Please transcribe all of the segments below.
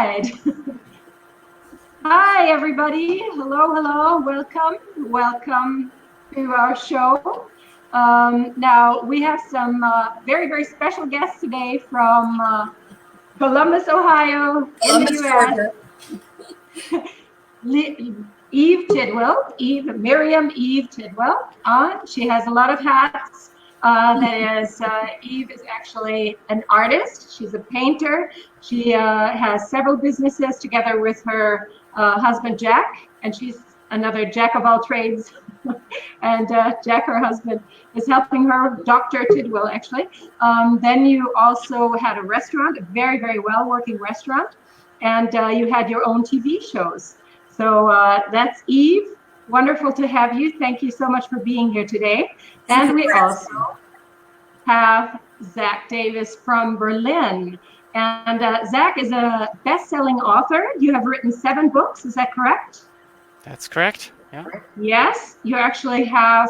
right. Hi, everybody. Hello, hello. Welcome to our show. Now, we have some very, very special guests today from Columbus, Ohio, in the U.S. Eve Tidwell, Miriam Eve Tidwell. She has a lot of hats. Eve is actually an artist. She's a painter. She has several businesses together with her husband, Jack, and she's another jack of all trades. And Jack, her husband, is helping her, Dr. Tidwell, actually. Then you also had a restaurant, a very, very well-working restaurant, and you had your own TV shows. So that's Eve. Wonderful to have you. Thank you so much for being here today. And we also have Zach Davis from Berlin. And Zach is a best-selling author. You have written 7 books, is that correct? That's correct, yeah. Yes, you actually have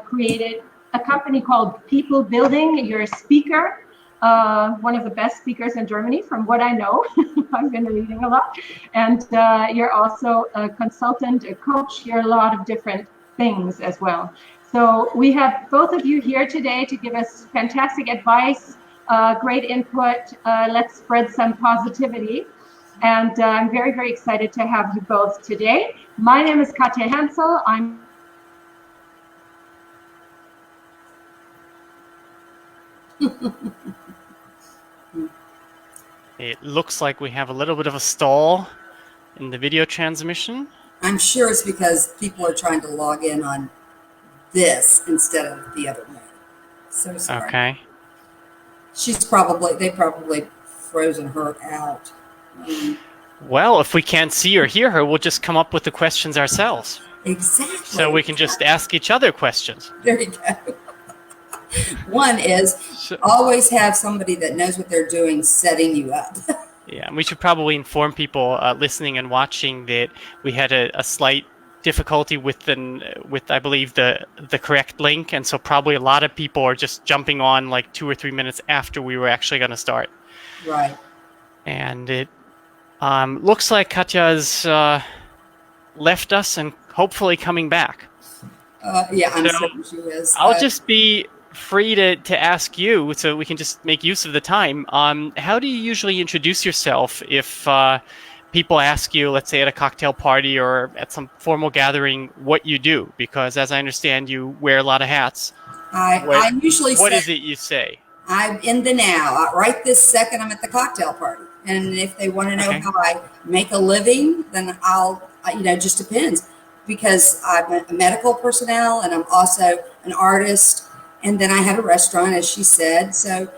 created a company called PeopleBuilding. You're a speaker, one of the best speakers in Germany, from what I know. I've been reading a lot. And you're also a consultant, a coach. You're a lot of different things as well. So we have both of you here today to give us fantastic advice, great input. Let's spread some positivity. And I'm very, very excited to have you both today. My name is Katja Hensel. It looks like we have a little bit of a stall in the video transmission. I'm sure it's because people are trying to log in on this instead of the other way. So sorry. Okay. They probably frozen her out. Well, if we can't see or hear her, we'll just come up with the questions ourselves. Exactly. So we can just ask each other questions. There you go. One is always have somebody that knows what they're doing setting you up. Yeah, and we should probably inform people listening and watching that we had a slight difficulty with I believe the correct link, and so probably a lot of people are just jumping on like 2 or 3 minutes after we were actually going to start. Right. And it looks like Katja's left us and hopefully coming back. Yeah, I'm certain she is. I'll just be free to ask you, so we can just make use of the time. How do you usually introduce yourself if people ask you, let's say at a cocktail party or at some formal gathering, what you do? Because as I understand, you wear a lot of hats. I usually say... What is it you say? I'm in the now. Right this second, I'm at the cocktail party. And if they want to know how I make a living, then just depends. Because I'm a medical personnel and I'm also an artist. And then I have a restaurant, as she said. So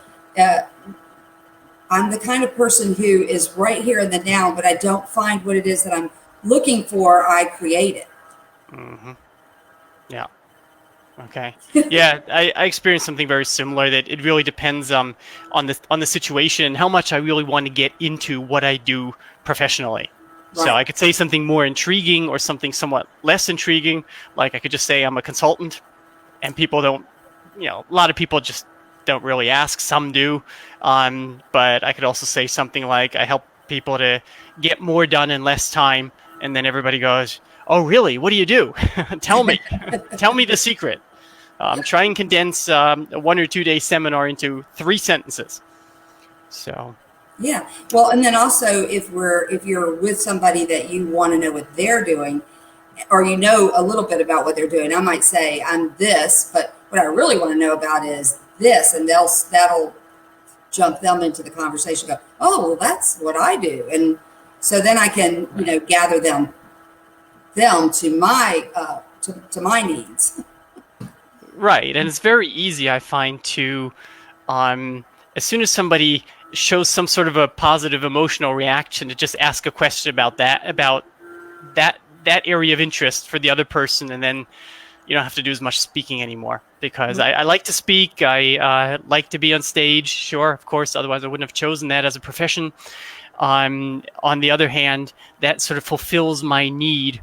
I'm the kind of person who is right here in the now, but I don't find what it is that I'm looking for. I create it. Mm-hmm. Yeah. Okay. Yeah, I experienced something very similar. That it really depends on the situation and how much I really want to get into what I do professionally. Right. So I could say something more intriguing or something somewhat less intriguing. Like I could just say I'm a consultant, and people don't. A lot of people just don't really ask. Some do, but I could also say something like I help people to get more done in less time, and then everybody goes, "Oh, really? What do you do? Tell me, tell me the secret." Try and condense a 1 or 2 day seminar into 3 sentences. So. Yeah. Well, and then also if you're with somebody that you want to know what they're doing, or you know a little bit about what they're doing, I might say I'm this, but what I really want to know about is this, and that'll jump them into the conversation. Go, oh, well, that's what I do, and so then I can gather them to my needs. Right, and it's very easy, I find, to as soon as somebody shows some sort of a positive emotional reaction, to just ask a question about that area of interest for the other person, and then you don't have to do as much speaking anymore. Because I like to speak, I like to be on stage, sure, of course, otherwise I wouldn't have chosen that as a profession. On the other hand, that sort of fulfills my need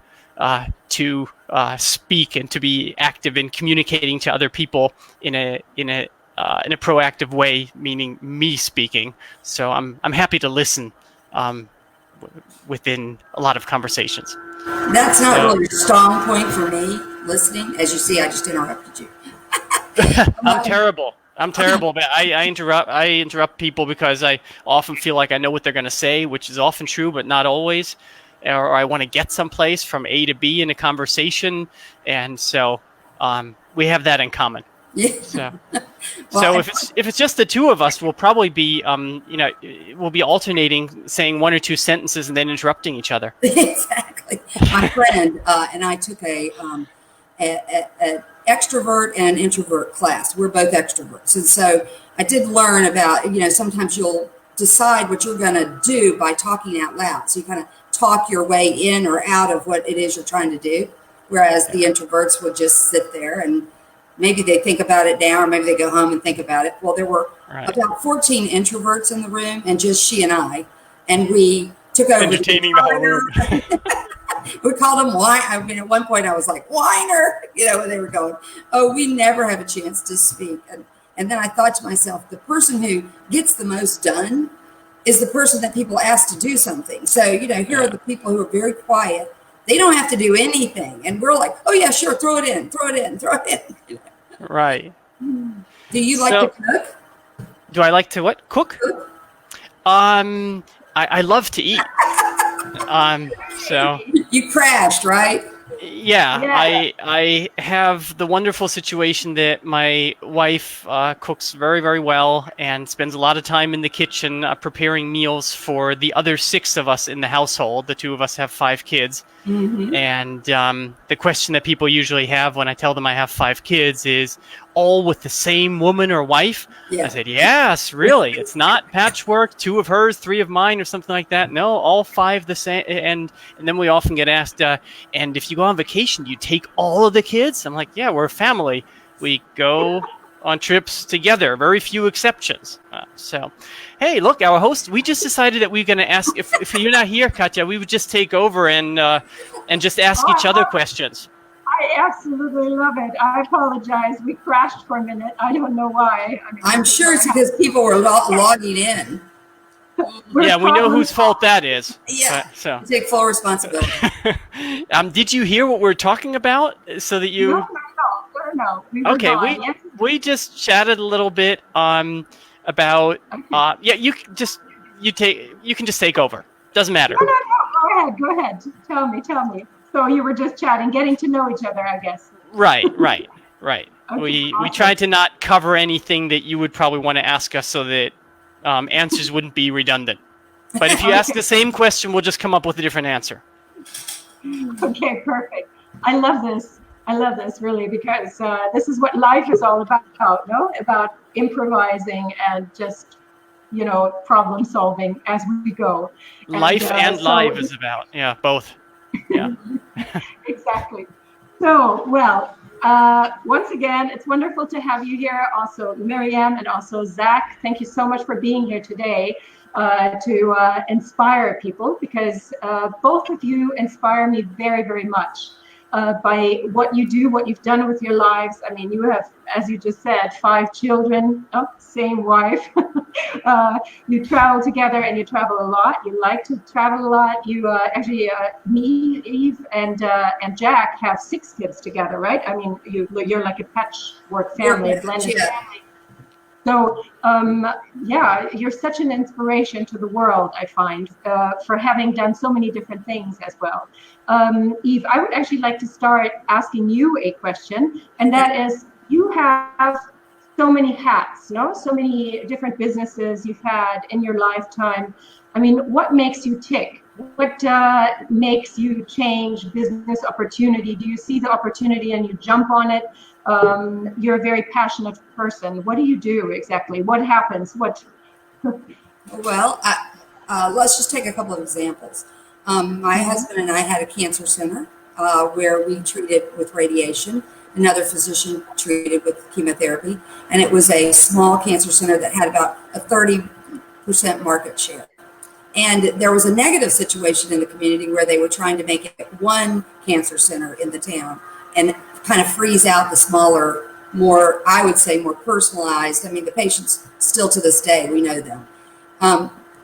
to speak and to be active in communicating to other people in a proactive way, meaning me speaking. So I'm happy to listen within a lot of conversations. That's not really a strong point for me, listening. As you see, I just interrupted you. I'm terrible. But I interrupt people because I often feel like I know what they're going to say, which is often true, but not always. Or I want to get someplace from A to B in a conversation, and so we have that in common. Yeah. So, Well, if it's just the two of us, we'll probably be we'll be alternating, saying one or two sentences and then interrupting each other. Exactly. My friend and I took a extrovert and introvert class. We're both extroverts, and so I did learn about, sometimes you'll decide what you're going to do by talking out loud. So you kind of talk your way in or out of what it is you're trying to do, whereas the introverts would just sit there and maybe they think about it now, or maybe they go home and think about it. Well, there were about 14 introverts in the room, and just she and I, and we took over entertaining the whole room. We called them wine. I mean, at one point I was like, whiner, when they were going, oh, we never have a chance to speak. And then I thought to myself, the person who gets the most done is the person that people ask to do something. So, here are the people who are very quiet. They don't have to do anything. And we're like, oh, yeah, sure, throw it in. Right. Do you like to cook? Do I like to what? Cook? I love to eat. So you crashed, right? Yeah. I have the wonderful situation that my wife cooks very, very well and spends a lot of time in the kitchen preparing meals for the other 6 of us in the household. The 2 of us have 5 kids. Mm-hmm. And the question that people usually have when I tell them I have 5 kids is, all with the same woman or wife? Yeah. I said, yes, really. It's not patchwork, 2 of hers, 3 of mine, or something like that. No, all 5 the same. And then we often get asked, and if you go on vacation, do you take all of the kids? I'm like, yeah, we're a family. We go on trips together, very few exceptions. So, hey, look, our host, we just decided that we're going to ask, if you're not here, Katja, we would just take over and just ask each other questions. I absolutely love it. I apologize. We crashed for a minute. I don't know why. I'm sure it's because people were logging in. Yeah, we know whose fault that is. Yeah, so take full responsibility. Did you hear what we're talking about? So that you... No. We just chatted a little bit about... Okay. You can just take over. Doesn't matter. No. Go ahead. Tell me. So you were just chatting, getting to know each other, I guess. Right. Okay, we tried to not cover anything that you would probably want to ask us, so that answers wouldn't be redundant. But if you ask the same question, we'll just come up with a different answer. Okay, perfect. I love this really, because this is what life is all about, no? About improvising and just, problem solving as we go. Life and live is about, both. Yeah. Exactly. So, once again, it's wonderful to have you here. Also, Miriam and also Zach, thank you so much for being here today to inspire people, because both of you inspire me very, very much by what you do, what you've done with your lives. I mean, you have, as you just said, 5 children, same wife. You travel together and you travel a lot. You like to travel a lot. You me, Eve, and Jack have 6 kids together, right? I mean, you're like a patchwork family, a blended family. So, you're such an inspiration to the world, I find, for having done so many different things as well. Eve, I would actually like to start asking you a question, and that is, you have so many hats, so many different businesses you've had in your lifetime. I mean, what makes you tick? What makes you change business opportunity? Do you see the opportunity and you jump on it? You're a very passionate person. What do you do exactly? What happens? Well, let's just take a couple of examples. My husband and I had a cancer center where we treated with radiation. Another physician treated with chemotherapy. And it was a small cancer center that had about a 30% market share. And there was a negative situation in the community where they were trying to make it one cancer center in the town and kind of freeze out the smaller, more personalized. I mean, the patients still to this day, we know them.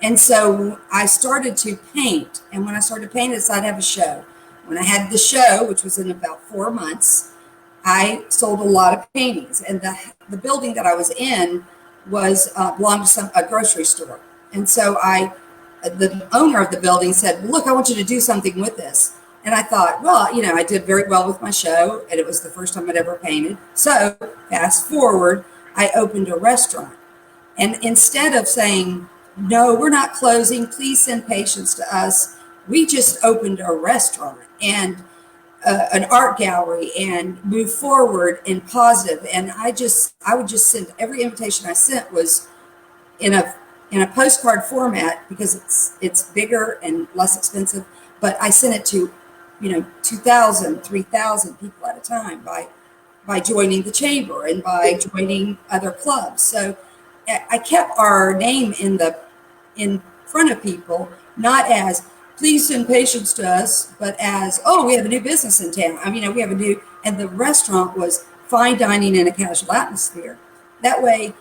And so I started to paint. And when I started painting, I decided to have a show. When I had the show, which was in about 4 months, I sold a lot of paintings. And the building that I was in was belonged to a grocery store. And so the owner of the building said, look, I want you to do something with this. And I thought, well, I did very well with my show, and it was the first time I'd ever painted. So fast forward, I opened a restaurant. And instead of saying, no, we're not closing, please send patients to us, we just opened a restaurant and an art gallery and moved forward and positive. And I would just send, every invitation I sent was in a postcard format because it's bigger and less expensive. But I sent it to 2,000, 3,000 people at a time by joining the chamber and by joining other clubs. So I kept our name in front of people, not as please send patients to us, but as, oh, we have a new business in town. I mean, we have and the restaurant was fine dining in a casual atmosphere. That way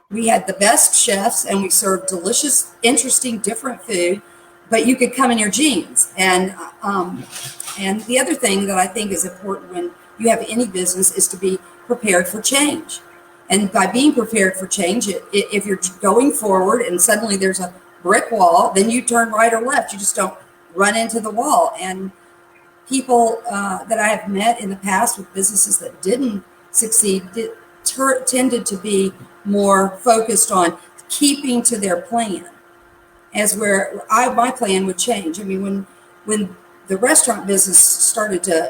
we had the best chefs and we served delicious, interesting, different food, but you could come in your jeans. And the other thing that I think is important when you have any business is to be prepared for change. And by being prepared for change, if you're going forward and suddenly there's a brick wall, then you turn right or left. You just don't run into the wall. And people that I have met in the past with businesses that didn't succeed tended to be more focused on keeping to their plan, as my plan would change. I mean, when the restaurant business started to,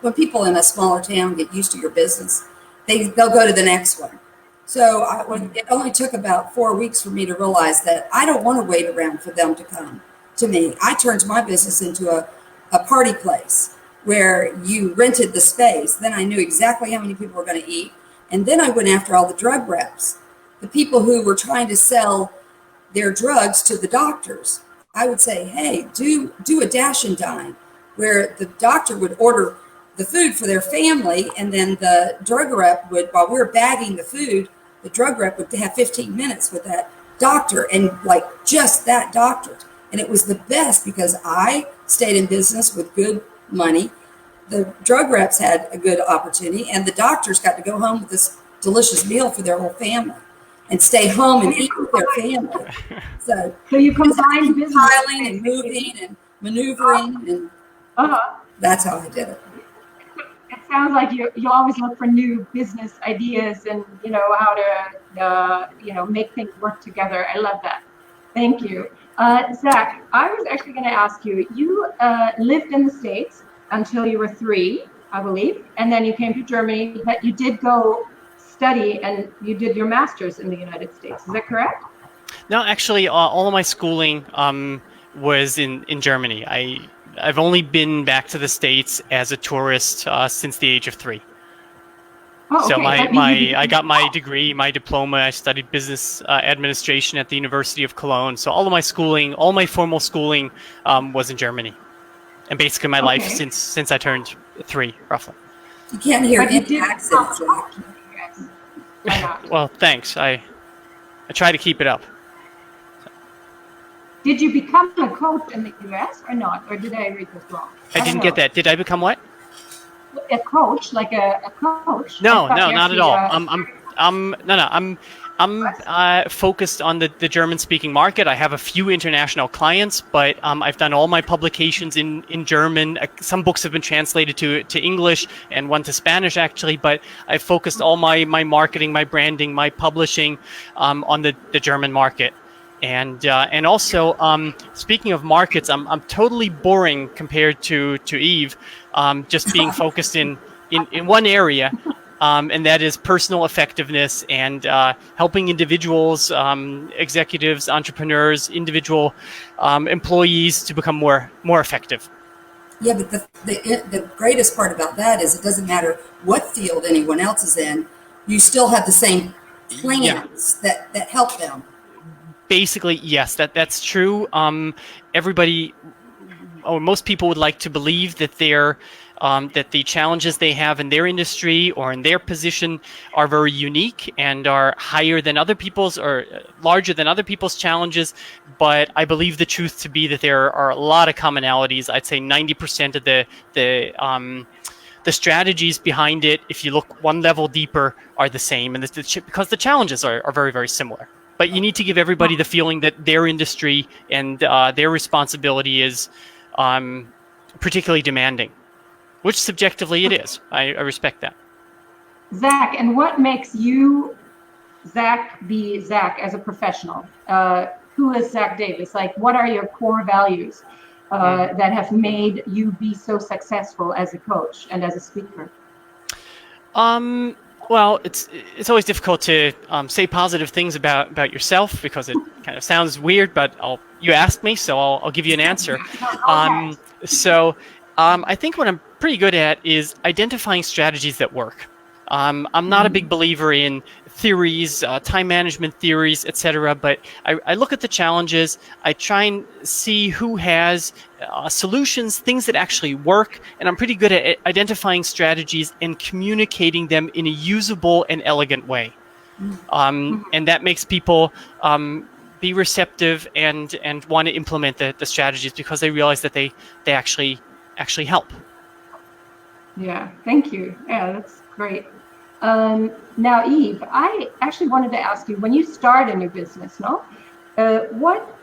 when people in a smaller town get used to your business, they'll go to the next one. So it only took about 4 weeks for me to realize that I don't want to wait around for them to come to me. I turned my business into a party place where you rented the space. Then I knew exactly how many people were going to eat. And then I went after all the drug reps, the people who were trying to sell their drugs to the doctors. I would say, hey, do a dash and dine, where the doctor would order the food for their family, and then the drug rep would, while we're bagging the food, the drug rep would have 15 minutes with that doctor, and like just that doctor. And it was the best because I stayed in business with good money. The drug reps had a good opportunity, and the doctors got to go home with this delicious meal for their whole family and stay home and eat with their family. So you combined business, piling and moving and maneuvering, and that's how I did it. It sounds like you always look for new business ideas and how to make things work together. I love that. Thank you. Zach, I was actually going to ask you, you lived in the States until you were 3, I believe, and then you came to Germany, but you did go study and you did your master's in the United States. Is that correct? No, actually, all of my schooling was in Germany. I've only been back to the States as a tourist since the age of 3. Oh, okay. So I got my degree, my diploma. I studied business administration at the University of Cologne. So all of my schooling, all my formal schooling, was in Germany, and basically my life since I turned 3, roughly. You can't hear any accent. Well, thanks. I try to keep it up. Did you become a coach in the U.S. or not? Or did I read this wrong? I didn't get that. Did I become what? A coach, like a coach? No, not at all. I'm focused on the German-speaking market. I have a few international clients, but I've done all my publications in German. Some books have been translated to English and one to Spanish, actually. But I focused all my marketing, my branding, my publishing on the German market. And also, speaking of markets, I'm totally boring compared to Eve, just being focused in one area, and that is personal effectiveness and helping individuals, executives, entrepreneurs, individual employees to become more effective. Yeah, but the greatest part about that is it doesn't matter what field anyone else is in, you still have the same plans that help them. Basically, yes, that's true. Everybody, or most people, would like to believe that they're that the challenges they have in their industry or in their position are very unique and are higher than other people's or larger than other people's challenges. But I believe the truth to be that there are a lot of commonalities. I'd say 90% of the strategies behind it, if you look one level deeper, are the same, and because the challenges are very, very similar. But you need to give everybody the feeling that their industry and their responsibility is particularly demanding, which subjectively it is. I respect that. Zach, and what makes you, Zach, be Zach as a professional? Who is Zach Davis? Like, what are your core values that have made you be so successful as a coach and as a speaker? Well, it's always difficult to say positive things about yourself because it kind of sounds weird. But you asked me, so I'll give you an answer. So I think what I'm pretty good at is identifying strategies that work. I'm not a big believer in theories, time management theories, etc. But I look at the challenges. I try and see who has solutions, things that actually work, and I'm pretty good at identifying strategies and communicating them in a usable and elegant way. And that makes people be receptive and want to implement the strategies because they realize that they actually help. Yeah, thank you. Yeah, that's great. Now, Eve, I actually wanted to ask you, when you start a new business, what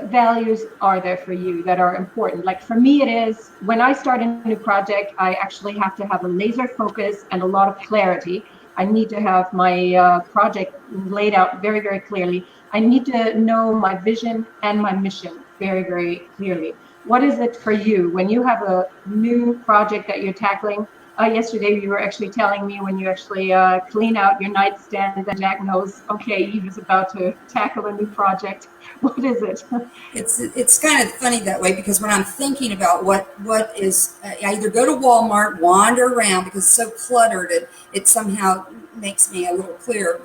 values are there for you that are important? Like for me, it is when I start a new project, I actually have to have a laser focus and a lot of clarity. I need to have my project laid out very, very clearly. I need to know my vision and my mission very, very clearly. What is it for you when you have a new project that you're tackling? Yesterday, you were actually telling me when you actually clean out your nightstand that Jack knows, okay, Eve is about to tackle a new project. What is it? It's kind of funny that way because when I'm thinking about what is, I either go to Walmart, wander around because it's so cluttered, it somehow makes me a little clearer.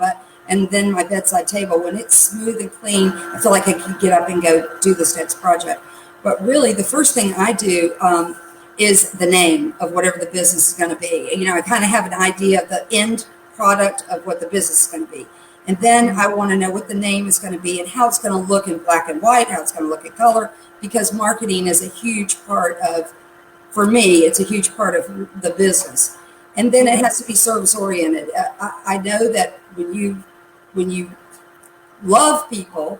And then my bedside table, when it's smooth and clean, I feel like I can get up and go do this next project. But really, the first thing I do is the name of whatever the business is going to be. You know, I kind of have an idea of the end product of what the business is going to be. And then I want to know what the name is going to be and how it's going to look in black and white, how it's going to look in color, because marketing is a huge part of, for me, it's a huge part of the business. And then it has to be service oriented. I know that when you love people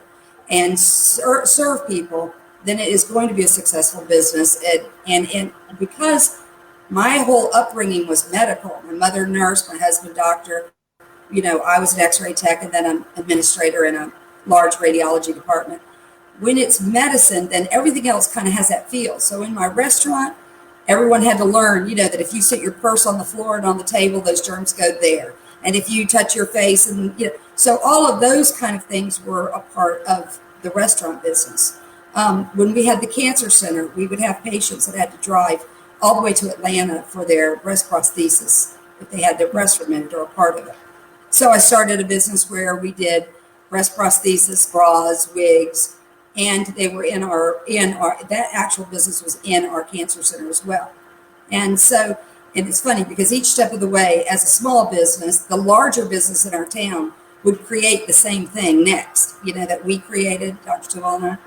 and serve people, then it is going to be a successful business. And because my whole upbringing was medical, my mother nurse, my husband doctor, you know, I was an x-ray tech and then an administrator in a large radiology department. When it's medicine, then everything else kind of has that feel. So in my restaurant, everyone had to learn, you know, that if you sit your purse on the floor and on the table, those germs go there. And if you touch your face and, you know, so all of those kind of things were a part of the restaurant business. When we had the cancer center, we would have patients that had to drive all the way to Atlanta for their breast prosthesis if they had their breast removed or a part of it. So I started a business where we did breast prosthesis, bras, wigs, and they were in our that actual business was in our cancer center as well. And so, and it's funny because each step of the way, as a small business, the larger business in our town would create the same thing next, you know, that we created, Dr. TIDWELL.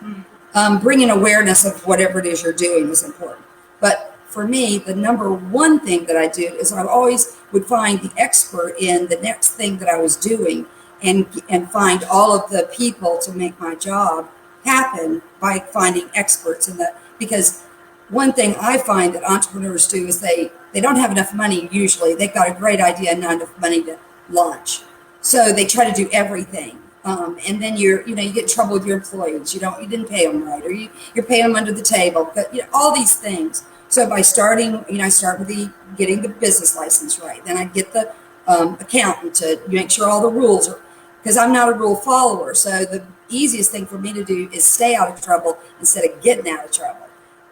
Bringing awareness of whatever it is you're doing is important. But for me, the number one thing that I do is I always would find the expert in the next thing that I was doing and find all of the people to make my job happen by finding experts in that. Because one thing I find that entrepreneurs do is they don't have enough money usually. They've got a great idea and not enough money to launch. So they try to do everything. And then you get in trouble with your employees. You didn't pay them right, or you're paying them under the table. But all these things. So by starting, I start with getting the business license right. Then I get the accountant to make sure all the rules are, because I'm not a rule follower. So the easiest thing for me to do is stay out of trouble instead of getting out of trouble.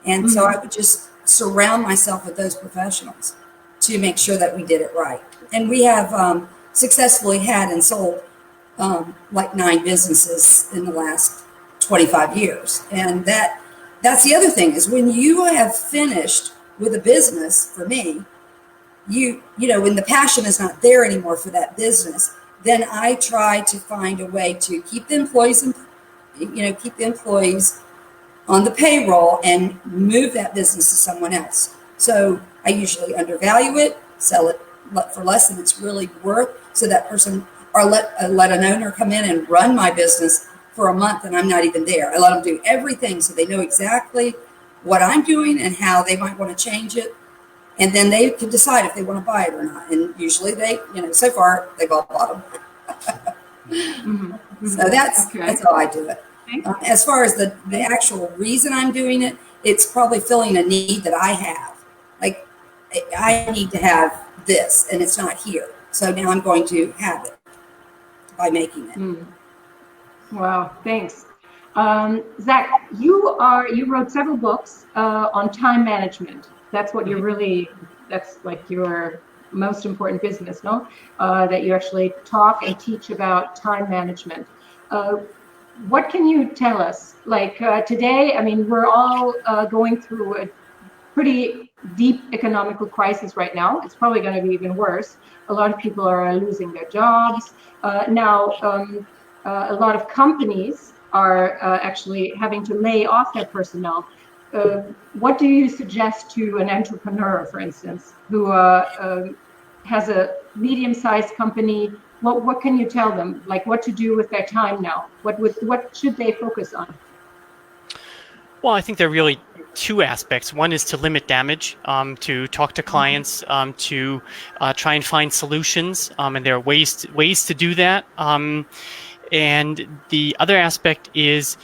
And so I would just surround myself with those professionals to make sure that we did it right. And we have successfully had and sold like 9 businesses in the last 25 years. And that's the other thing is when you have finished with a business, for me, you know, when the passion is not there anymore for that business, then I try to find a way to keep the employees, keep the employees on the payroll and move that business to someone else. So I usually undervalue it, sell it for less than it's really worth, so that person, or let an owner come in and run my business for a month and I'm not even there. I let them do everything so they know exactly what I'm doing and how they might want to change it. And then they can decide if they want to buy it or not. And usually they, so far they've all bought them. So that's how I do it. As far as the actual reason I'm doing it, it's probably filling a need that I have. Like, I need to have this and it's not here. So now I'm going to have it by making it. Wow, thanks. Zach, you wrote several books on time management. That's what that's like your most important business, no? That you actually talk and teach about time management. What can you tell us? Like today, I mean, we're all going through a pretty deep economical crisis right now. It's probably going to be even worse. A lot of people are losing their jobs. Now, a lot of companies are actually having to lay off their personnel. What do you suggest to an entrepreneur, for instance, who has a medium-sized company? What can you tell them? Like what to do with their time now? What should they focus on? Well, I think there are really two aspects. One is to limit damage, to talk to clients, to try and find solutions, and there are ways to do that. And the other aspect is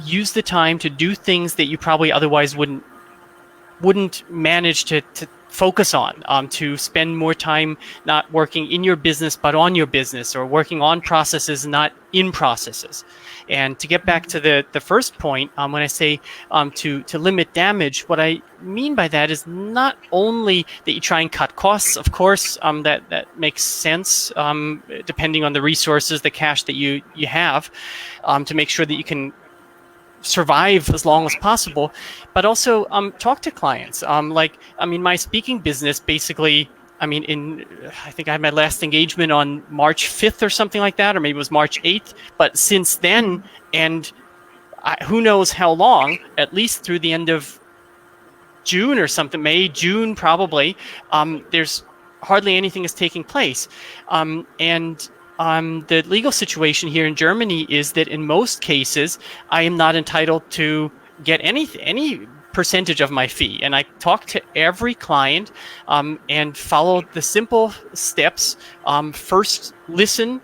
use the time to do things that you probably otherwise wouldn't manage to focus on, to spend more time not working in your business but on your business, or working on processes not in processes. And to get back to the first point, when I say to limit damage, what I mean by that is not only that you try and cut costs, of course, that makes sense, depending on the resources, the cash that you have, to make sure that you can survive as long as possible, but also talk to clients. My speaking business basically, I think I had my last engagement on March 5th or something like that, or maybe it was March 8th. But since then, and who knows how long, at least through the end of June or something, May, June probably, there's hardly anything is taking place. The legal situation here in Germany is that in most cases, I am not entitled to get any percentage of my fee. And I talk to every client and follow the simple steps. First, listen.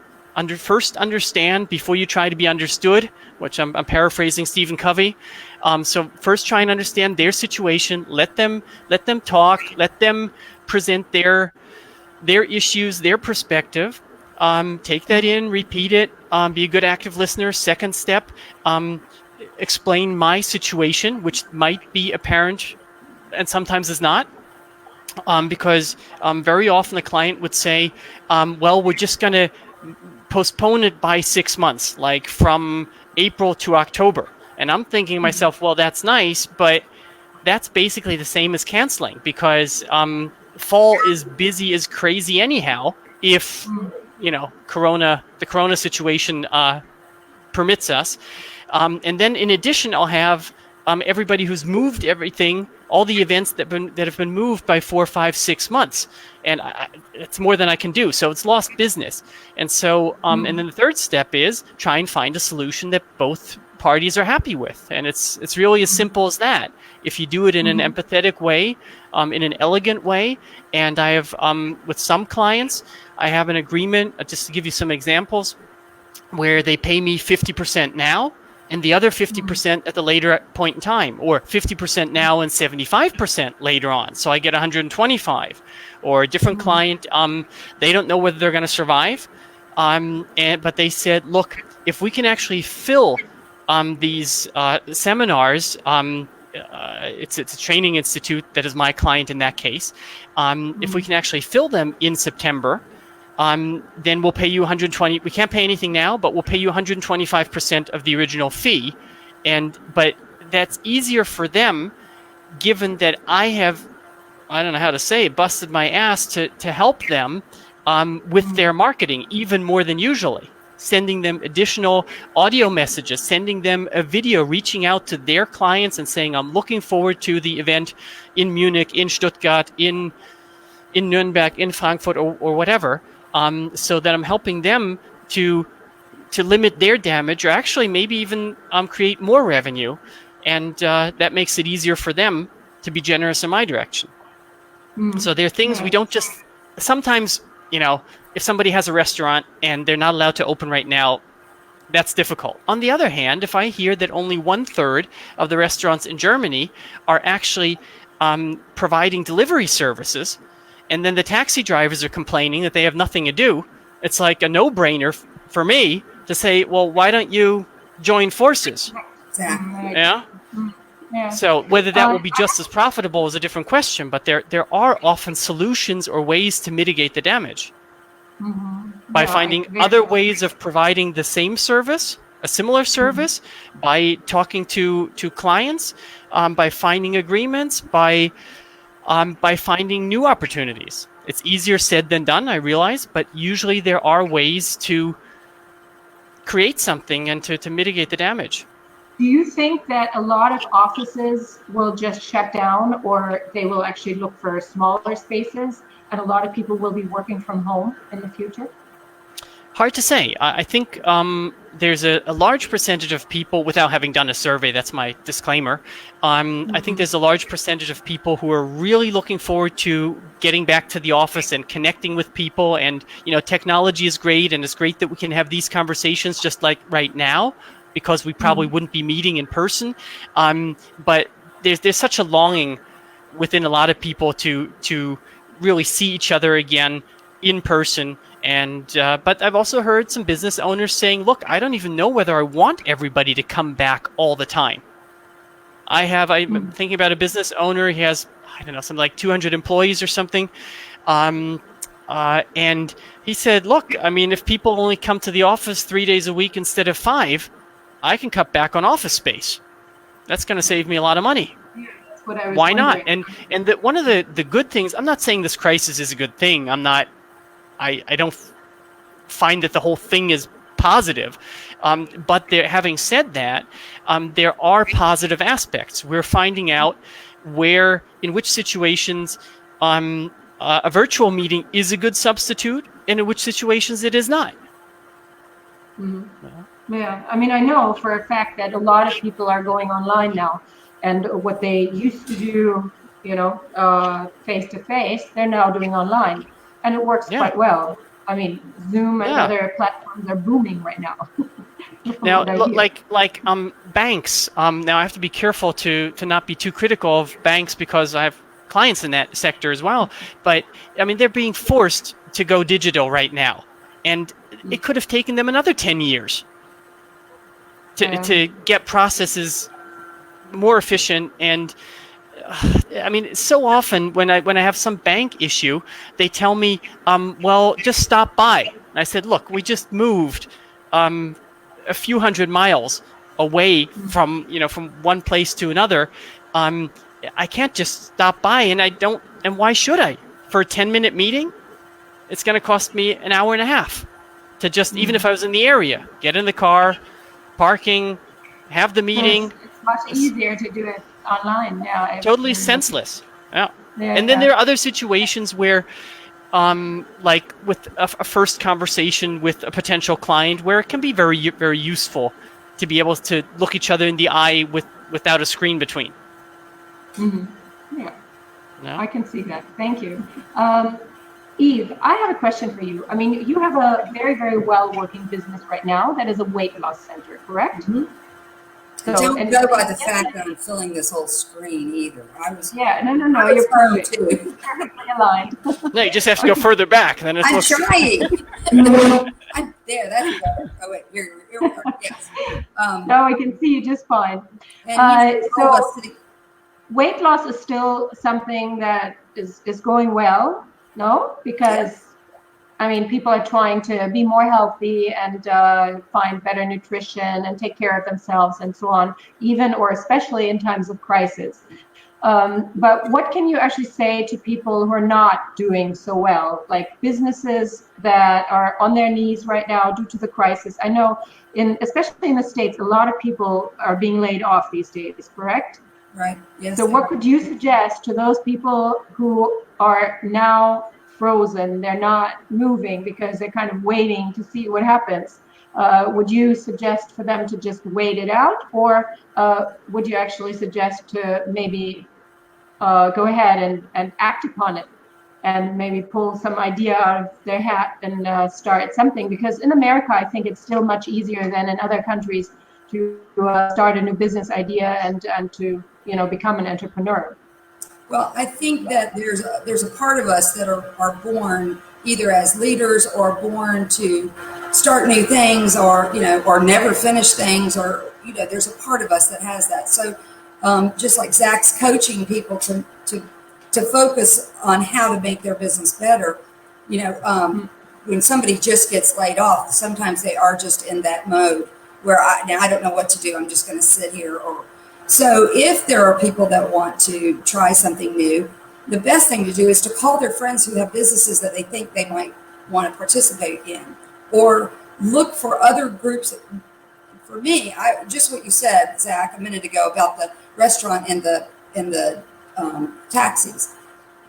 First, understand before you try to be understood, which I'm paraphrasing Stephen Covey. So first, try and understand their situation. Let them talk. Let them present their issues, their perspective. Take that in, repeat it, be a good active listener. Second step, explain my situation, which might be apparent and sometimes is not, because very often the client would say, well, we're just going to postpone it by 6 months, like from April to October. And I'm thinking to myself, well, that's nice, but that's basically the same as canceling, because fall is busy as crazy anyhow, if the corona situation permits us. And then in addition, I'll have everybody who's moved everything, all the events that have been moved by 4, 5, 6 months. And it's more than I can do. So it's lost business. And so, and then the third step is try and find a solution that both parties are happy with. And it's really as simple as that. If you do it in an empathetic way, in an elegant way. And I have, with some clients, I have an agreement, just to give you some examples, where they pay me 50% now and the other 50% at the later point in time, or 50% now and 75% later on. So I get 125. Or a different client, they don't know whether they're going to survive, but they said, look, if we can actually fill these seminars, it's a training institute that is my client in that case. If we can actually fill them in September, then we'll pay you 120. We can't pay anything now, but we'll pay you 125% of the original fee. But that's easier for them given that I have, I don't know how to say, busted my ass to help them with their marketing, even more than usually. Sending them additional audio messages, sending them a video, reaching out to their clients and saying, I'm looking forward to the event in Munich, in Stuttgart, in Nuremberg, in Frankfurt, or whatever, so that I'm helping them to limit their damage, or actually maybe even create more revenue. And that makes it easier for them to be generous in my direction. So there are things we don't just, sometimes, if somebody has a restaurant and they're not allowed to open right now, that's difficult. On the other hand, if I hear that only 1/3 of the restaurants in Germany are actually providing delivery services, and then the taxi drivers are complaining that they have nothing to do, it's like a no-brainer for me to say, well, why don't you join forces? Exactly. Yeah? Yeah. So whether that will be just as profitable is a different question, but there are often solutions or ways to mitigate the damage by finding other ways of providing the same service, a similar service, by talking to clients, by finding agreements, by finding new opportunities. It's easier said than done, I realize, but usually there are ways to create something and to mitigate the damage. Do you think that a lot of offices will just shut down, or they will actually look for smaller spaces, and a lot of people will be working from home in the future? Hard to say. I think there's a large percentage of people, without having done a survey, that's my disclaimer, I think there's a large percentage of people who are really looking forward to getting back to the office and connecting with people. And, technology is great, and it's great that we can have these conversations just like right now, because we probably wouldn't be meeting in person. But there's such a longing within a lot of people to really see each other again in person. And but I've also heard some business owners saying, look, I don't even know whether I want everybody to come back all the time. I'm thinking about a business owner. He has, I don't know, something like 200 employees or something. And he said, look, I mean, if people only come to the office 3 days a week instead of 5, I can cut back on office space. That's going to save me a lot of money. Yeah, that's what I was Why not? wondering. And one of the good things, I'm not saying this crisis is a good thing. I don't find that the whole thing is positive. But having said that, there are positive aspects. We're finding out in which situations a virtual meeting is a good substitute, and in which situations it is not. Yeah, I mean, I know for a fact that a lot of people are going online now, and what they used to do, face to face, they're now doing online, and it works quite well. I mean, Zoom and other platforms are booming right now. Now, like banks. Now I have to be careful to not be too critical of banks, because I have clients in that sector as well. But I mean, they're being forced to go digital right now, and it could have taken them another 10 years to get processes more efficient. And I mean, so often when I have some bank issue, they tell me, well, just stop by. And I said, look, we just moved a few hundred miles away from one place to another. I can't just stop by, and why should I? For a 10-minute meeting, it's going to cost me an hour and a half to just, even if I was in the area, get in the car, parking, have the meeting. It's much easier to do it online now. Totally senseless. Yeah. And then there are other situations where, like with a first conversation with a potential client, where it can be very, very useful to be able to look each other in the eye without a screen between. Yeah, I can see that. Thank you. Eve, I have a question for you. I mean, you have a very, very well-working business right now that is a weight loss center, correct? So, don't go by the fact that I'm filling this whole screen either. No, you're perfect. You're perfectly aligned. No, you just have to go further back. Then it's I'm trying. There, that's better. Oh wait, you're yes. No, I can see you just fine. So weight loss is still something that is going well, no? Because I mean, people are trying to be more healthy and find better nutrition and take care of themselves and so on, even or especially in times of crisis. But what can you actually say to people who are not doing so well, like businesses that are on their knees right now due to the crisis? I know, especially in the States, a lot of people are being laid off these days, correct? Right. Yes. So what could you suggest to those people who are now frozen? They're not moving because they're kind of waiting to see what happens. Would you suggest for them to just wait it out, or would you actually suggest to maybe go ahead and act upon it and maybe pull some idea out of their hat and start something? Because in America, I think it's still much easier than in other countries to start a new business idea and to become an entrepreneur. Well, I think that there's a part of us that are born either as leaders or born to start new things, or or never finish things, or there's a part of us that has that. So just like Zach's coaching people to focus on how to make their business better, when somebody just gets laid off, sometimes they are just in that mode where I don't know what to do. I'm just going to sit here. So if there are people that want to try something new, the best thing to do is to call their friends who have businesses that they think they might want to participate in, or look for other groups. For me, just what you said, Zach, a minute ago about the restaurant and the taxis.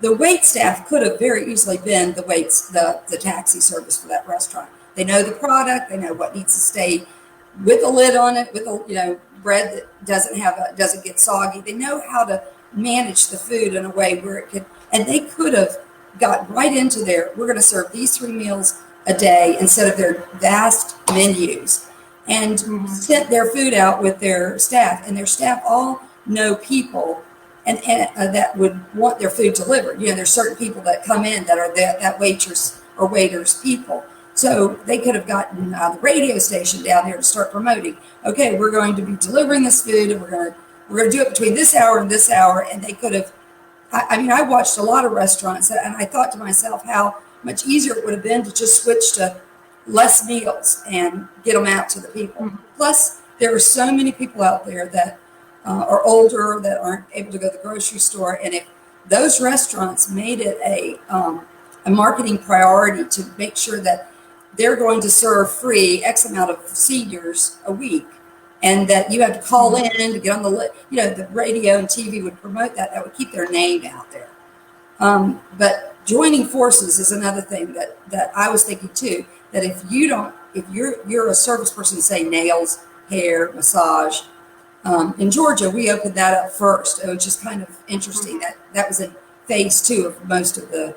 The wait staff could have very easily been the taxi service for that restaurant. They know the product. They know what needs to stay with a lid on it, with a bread that doesn't get soggy. They know how to manage the food in a way where it could, and they could have got right into we're going to serve these 3 meals a day instead of their vast menus, and sent their food out with their staff, and their staff all know people and that would want their food delivered. There's certain people that come in that are that waitress or waiters people. So they could have gotten the radio station down there to start promoting. Okay, we're going to be delivering this food, and we're going to do it between this hour and this hour. And they could have. I watched a lot of restaurants, and I thought to myself how much easier it would have been to just switch to less meals and get them out to the people. Mm-hmm. Plus, there are so many people out there that are older that aren't able to go to the grocery store, and if those restaurants made it a marketing priority to make sure that they're going to serve free X amount of seniors a week, and that you have to call in to get on the radio and TV would promote that would keep their name out there. But joining forces is another thing that I was thinking too, that if you're a service person, say nails, hair, massage, in Georgia, we opened that up first. It was just kind of interesting that was in phase 2 of most of the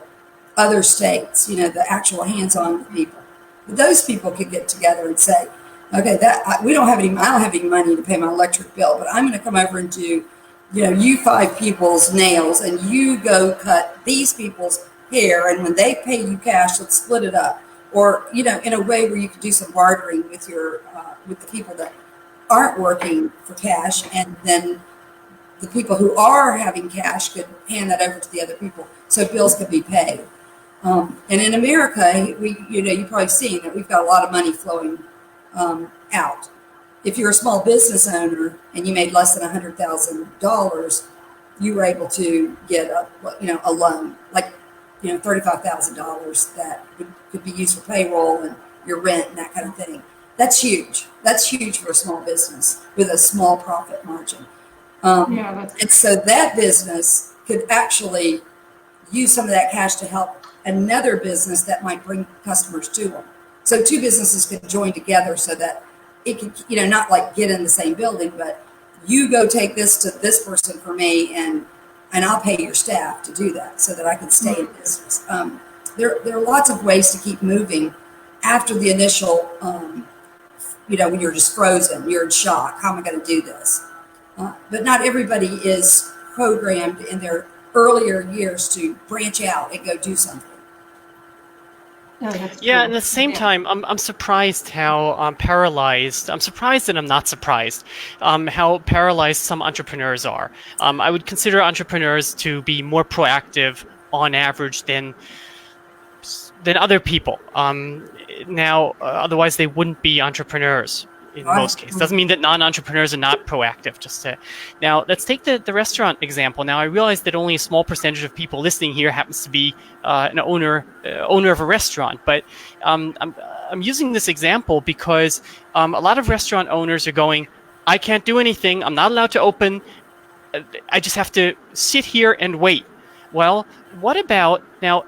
other states, the actual hands-on people. But those people could get together and say, okay, I don't have any money to pay my electric bill, but I'm going to come over and do, you 5 people's nails, and you go cut these people's hair, and when they pay you cash, let's split it up. Or, in a way where you could do some bartering with with the people that aren't working for cash, and then the people who are having cash could hand that over to the other people so bills could be paid. And in America, you've probably seen that we've got a lot of money flowing out. If you're a small business owner and you made less than $100,000, you were able to get a loan, like $35,000 that could be used for payroll and your rent and that kind of thing. That's huge. That's huge for a small business with a small profit margin. And so that business could actually use some of that cash to help another business that might bring customers to them. So 2 businesses could join together so that it could, not like get in the same building, but you go take this to this person for me, and I'll pay your staff to do that so that I can stay in business. There are lots of ways to keep moving after the initial, when you're just frozen, you're in shock. How am I going to do this? But not everybody is programmed in their earlier years to branch out and go do something. No, that's Yeah, true. and at the same time, I'm surprised how paralyzed. I'm surprised and I'm not surprised how paralyzed some entrepreneurs are. I would consider entrepreneurs to be more proactive on average than than other people. Now, otherwise they wouldn't be entrepreneurs in most cases. Doesn't mean that non-entrepreneurs are not proactive. Now, let's take the restaurant example. Now, I realize that only a small percentage of people listening here happens to be an owner of a restaurant, but I'm using this example because a lot of restaurant owners are going, I can't do anything. I'm not allowed to open. I just have to sit here and wait. Well, what about now?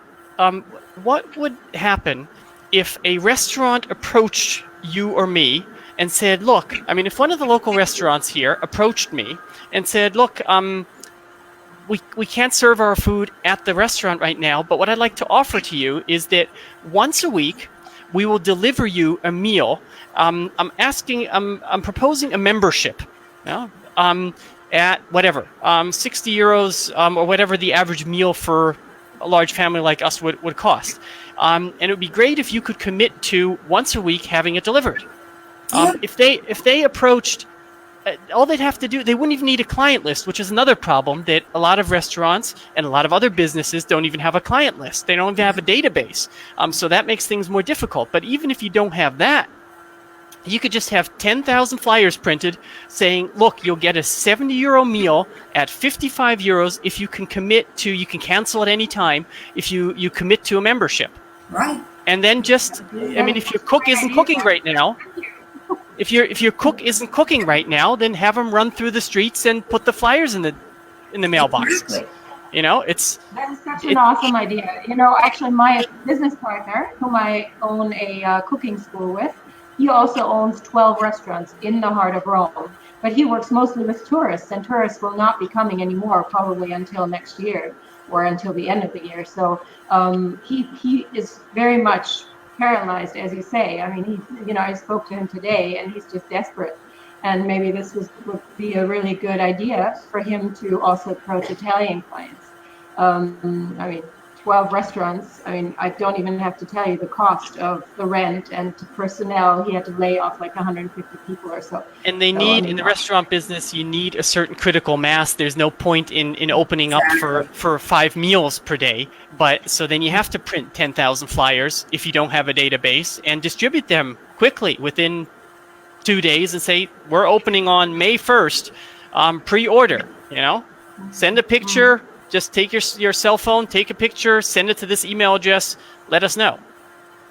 What would happen if a restaurant approached you or me and said, look, I mean, if one of the local restaurants here approached me and said, look, we can't serve our food at the restaurant right now, but what I'd like to offer to you is that once a week, we will deliver you a meal. I'm proposing a membership, at whatever, 60 euros or whatever the average meal for a large family like us would cost. And it would be great if you could commit to once a week having it delivered. If they approached, all they'd have to do, they wouldn't even need a client list, which is another problem that a lot of restaurants and a lot of other businesses don't even have a client list. They don't even have a database. So that makes things more difficult. But even if you don't have that, you could just have 10,000 flyers printed saying, look, you'll get a 70 euro meal at 55 euros if you can commit to, you can cancel at any time if you commit to a membership. Right. And then just, I mean, if your cook isn't cooking right now, if your cook isn't cooking right now, then have them run through the streets and put the flyers in the mailboxes. Exactly. That is such an awesome idea. Actually, my business partner, whom I own a cooking school with, he also owns 12 restaurants in the heart of Rome, but he works mostly with tourists, and tourists will not be coming anymore probably until next year or until the end of the year. So he is very much paralyzed, as you say. I mean, I spoke to him today, and he's just desperate. And maybe this would be a really good idea for him to also approach Italian clients. I mean, 12 restaurants. I mean, I don't even have to tell you the cost of the rent and personnel. He had to lay off like 150 people or so. And they need, in the restaurant business, you need a certain critical mass. There's no point in opening up for 5 meals per day. But so then you have to print 10,000 flyers if you don't have a database and distribute them quickly within 2 days and say, we're opening on May 1st, pre-order, send a picture. Just take your cell phone, take a picture, send it to this email address, let us know.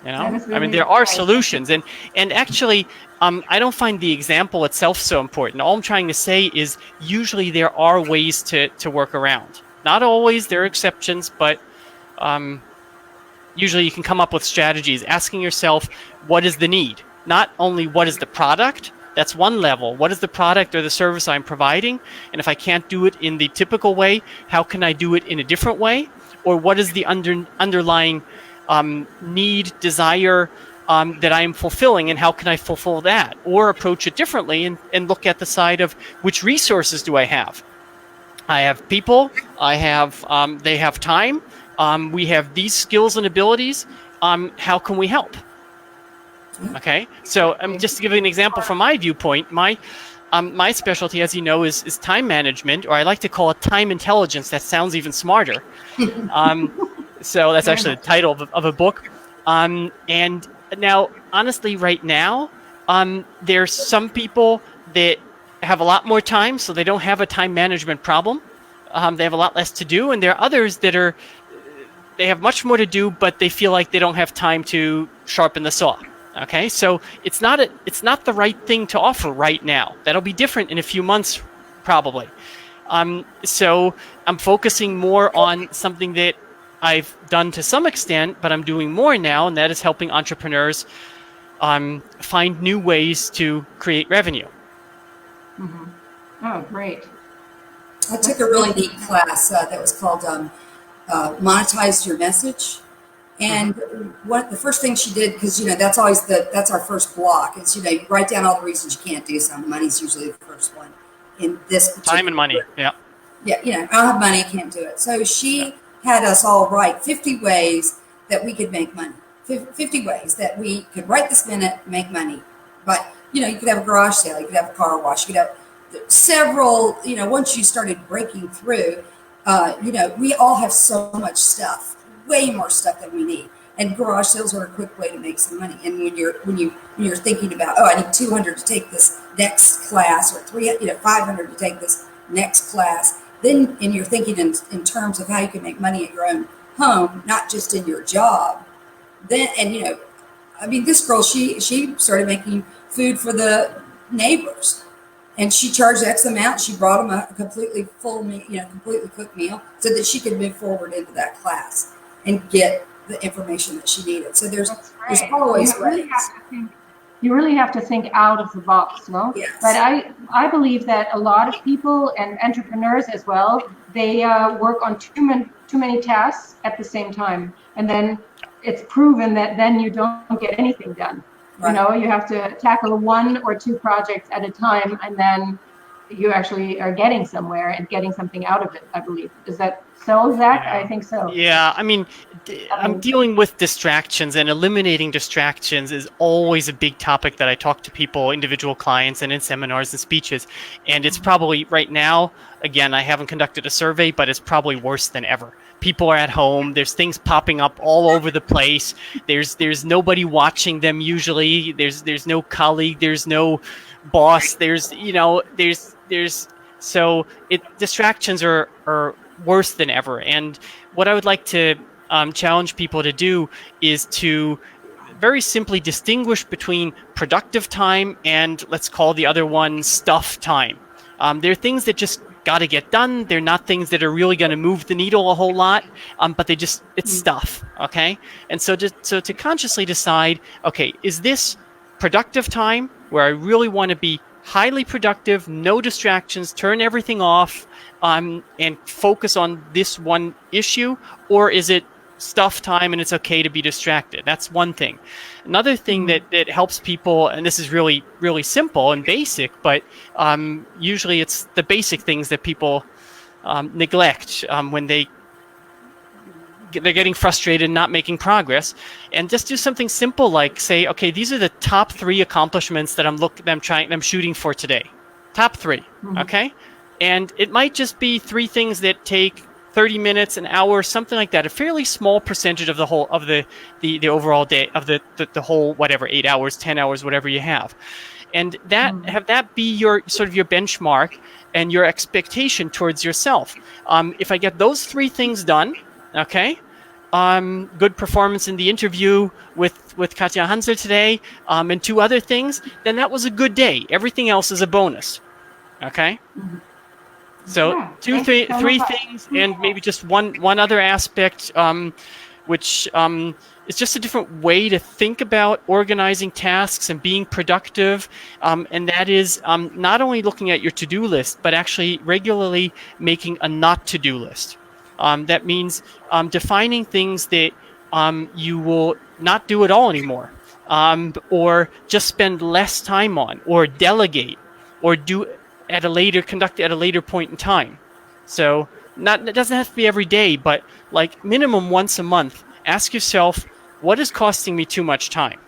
Really, I mean, there are solutions. And actually, I don't find the example itself so important. All I'm trying to say is usually there are ways to work around. Not always, there are exceptions, but usually you can come up with strategies, asking yourself, what is the need? Not only what is the product, that's one level. What is the product or the service I'm providing? And if I can't do it in the typical way, how can I do it in a different way? Or what is the underlying need, desire that I am fulfilling, and how can I fulfill that? Or approach it differently and look at the side of which resources do I have? I have people, they have time, we have these skills and abilities, how can we help? Okay, so just to give you an example from my viewpoint, my specialty, as you know, is time management, or I like to call it time intelligence. That sounds even smarter. So that's actually the title of a book. And now, honestly, right now, there's some people that have a lot more time, so they don't have a time management problem. They have a lot less to do, and there are others that they have much more to do, but they feel like they don't have time to sharpen the saw. Okay, so it's not the right thing to offer right now. That'll be different in a few months, probably. So I'm focusing more on something that I've done to some extent, but I'm doing more now, and that is helping entrepreneurs find new ways to create revenue. Mm-hmm. Oh, great. I took a really neat class that was called Monetize Your Message. And what the first thing she did, because that's always that's our first block, is you write down all the reasons you can't do something. Money's usually the first one in this particular time and money. Yeah. Yeah, I don't have money, I can't do it. So she had us all write 50 ways that we could make money. 50 ways that we could right this minute make money. But you could have a garage sale, you could have a car wash, you could have several. Once you started breaking through, we all have so much stuff. Way more stuff than we need. And garage sales are a quick way to make some money. And when you're thinking about, oh, I need 200 to take this next class, or 500 to take this next class, then and you're thinking in terms of how you can make money at your own home, not just in your job. Then I mean, this girl, she started making food for the neighbors, and she charged X amount. She brought them a completely full meal, completely cooked meal, so that she could move forward into that class and get the information that she needed. So there's always ways. You really have to think out of the box, no? Yes. But I believe that a lot of people and entrepreneurs as well, they work on too many tasks at the same time, and then it's proven that then you don't get anything done. Right. You have to tackle 1 or 2 projects at a time, and then you actually are getting somewhere and getting something out of it, I believe. Is that so, Zach? Yeah. I think so. Yeah, I mean, I'm dealing with distractions, and eliminating distractions is always a big topic that I talk to people, individual clients, and in seminars and speeches. And it's probably right now, again, I haven't conducted a survey, but it's probably worse than ever. People are at home. There's things popping up all over the place. There's nobody watching them usually. There's no colleague. There's no boss. So distractions are worse than ever. And what I would like to challenge people to do is to very simply distinguish between productive time and, let's call the other one, stuff time. There are things that just got to get done. They're not things that are really going to move the needle a whole lot, but it's stuff, okay? And so to consciously decide, okay, is this productive time where I really want to be highly productive, no distractions, turn everything off, and focus on this one issue, or is it stuff time and it's okay to be distracted? That's one thing. Another thing that helps people, and this is really, really simple and basic, but usually it's the basic things that people neglect when they're getting frustrated and not making progress. And just do something simple like say, okay, these are the top 3 accomplishments that I'm shooting for today. Top 3, okay? And it might just be 3 things that take 30 minutes, an hour, something like that. A fairly small percentage of the whole of the overall day, of the whole, whatever, 8 hours, 10 hours, whatever you have. And have that be your sort of your benchmark and your expectation towards yourself. If I get those 3 things done, okay, good performance in the interview with Katja Hansel today, and 2 other things, then that was a good day. Everything else is a bonus, okay? So yeah, 3 things, and maybe just one other aspect, which is just a different way to think about organizing tasks and being productive, and that is not only looking at your to-do list, but actually regularly making a not-to-do list. That means defining things that you will not do at all anymore, or just spend less time on, or delegate, or conduct at a later point in time. So it doesn't have to be every day, but like minimum once a month, ask yourself, what is costing me too much time?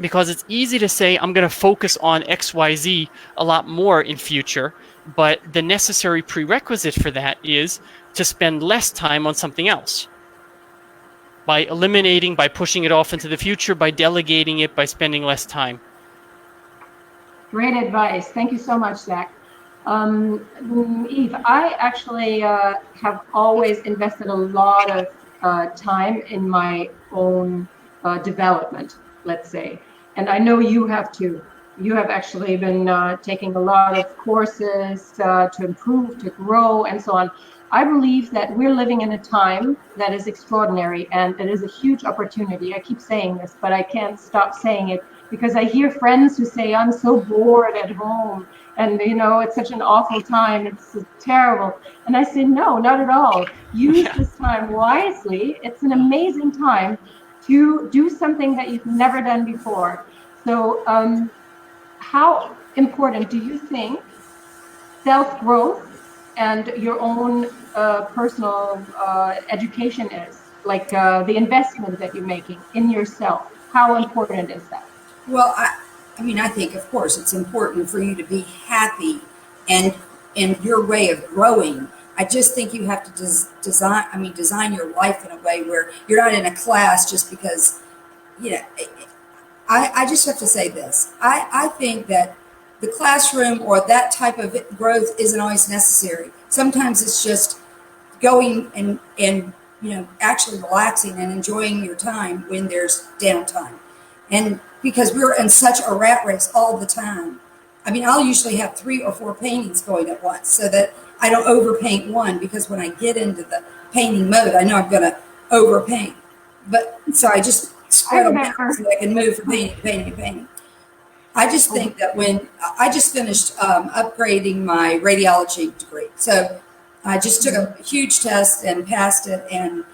Because it's easy to say, I'm going to focus on XYZ a lot more in future, but the necessary prerequisite for that is to spend less time on something else. By eliminating, by pushing it off into the future, by delegating it, by spending less time. Great advice. Thank you so much, Zach. Eve, I actually have always invested a lot of time in my own development, let's say. And I know you have too. You have actually been taking a lot of courses to improve, to grow, and so on. I believe that we're living in a time that is extraordinary, and it is a huge opportunity. I keep saying this, but I can't stop saying it, because I hear friends who say, I'm so bored at home, and it's such an awful time, it's terrible. And I say, no, not at all. Use this time wisely. It's an amazing time to do something that you've never done before. So how important do you think self-growth and your own personal education is? Like the investment that you're making in yourself, how important is that? Well, I think, of course, it's important for you to be happy, and your way of growing, I just think you have to design your life in a way where you're not in a class just because, you know, I just have to say this. I think that the classroom or that type of growth isn't always necessary. Sometimes it's just going and actually relaxing and enjoying your time when there's downtime. And because we're in such a rat race all the time, I mean, I'll usually have 3 or 4 paintings going at once so that I don't overpaint one, because when I get into the painting mode, I know I'm going to overpaint. But so I just spread them out so I can move from painting to painting to painting. I just think that when I just finished upgrading my radiology degree, so I just took a huge test and passed it. And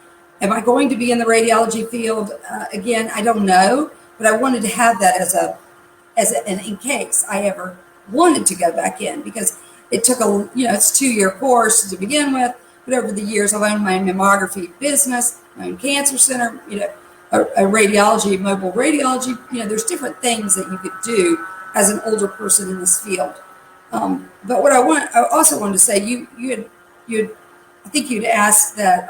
am I going to be in the radiology field again? I don't know, but I wanted to have that and in case I ever wanted to go back in, because it took it's a 2-year course to begin with, but over the years I've owned my mammography business, my own cancer center, a radiology, mobile radiology, there's different things that you could do as an older person in this field. But what I also wanted to say, I think you'd asked that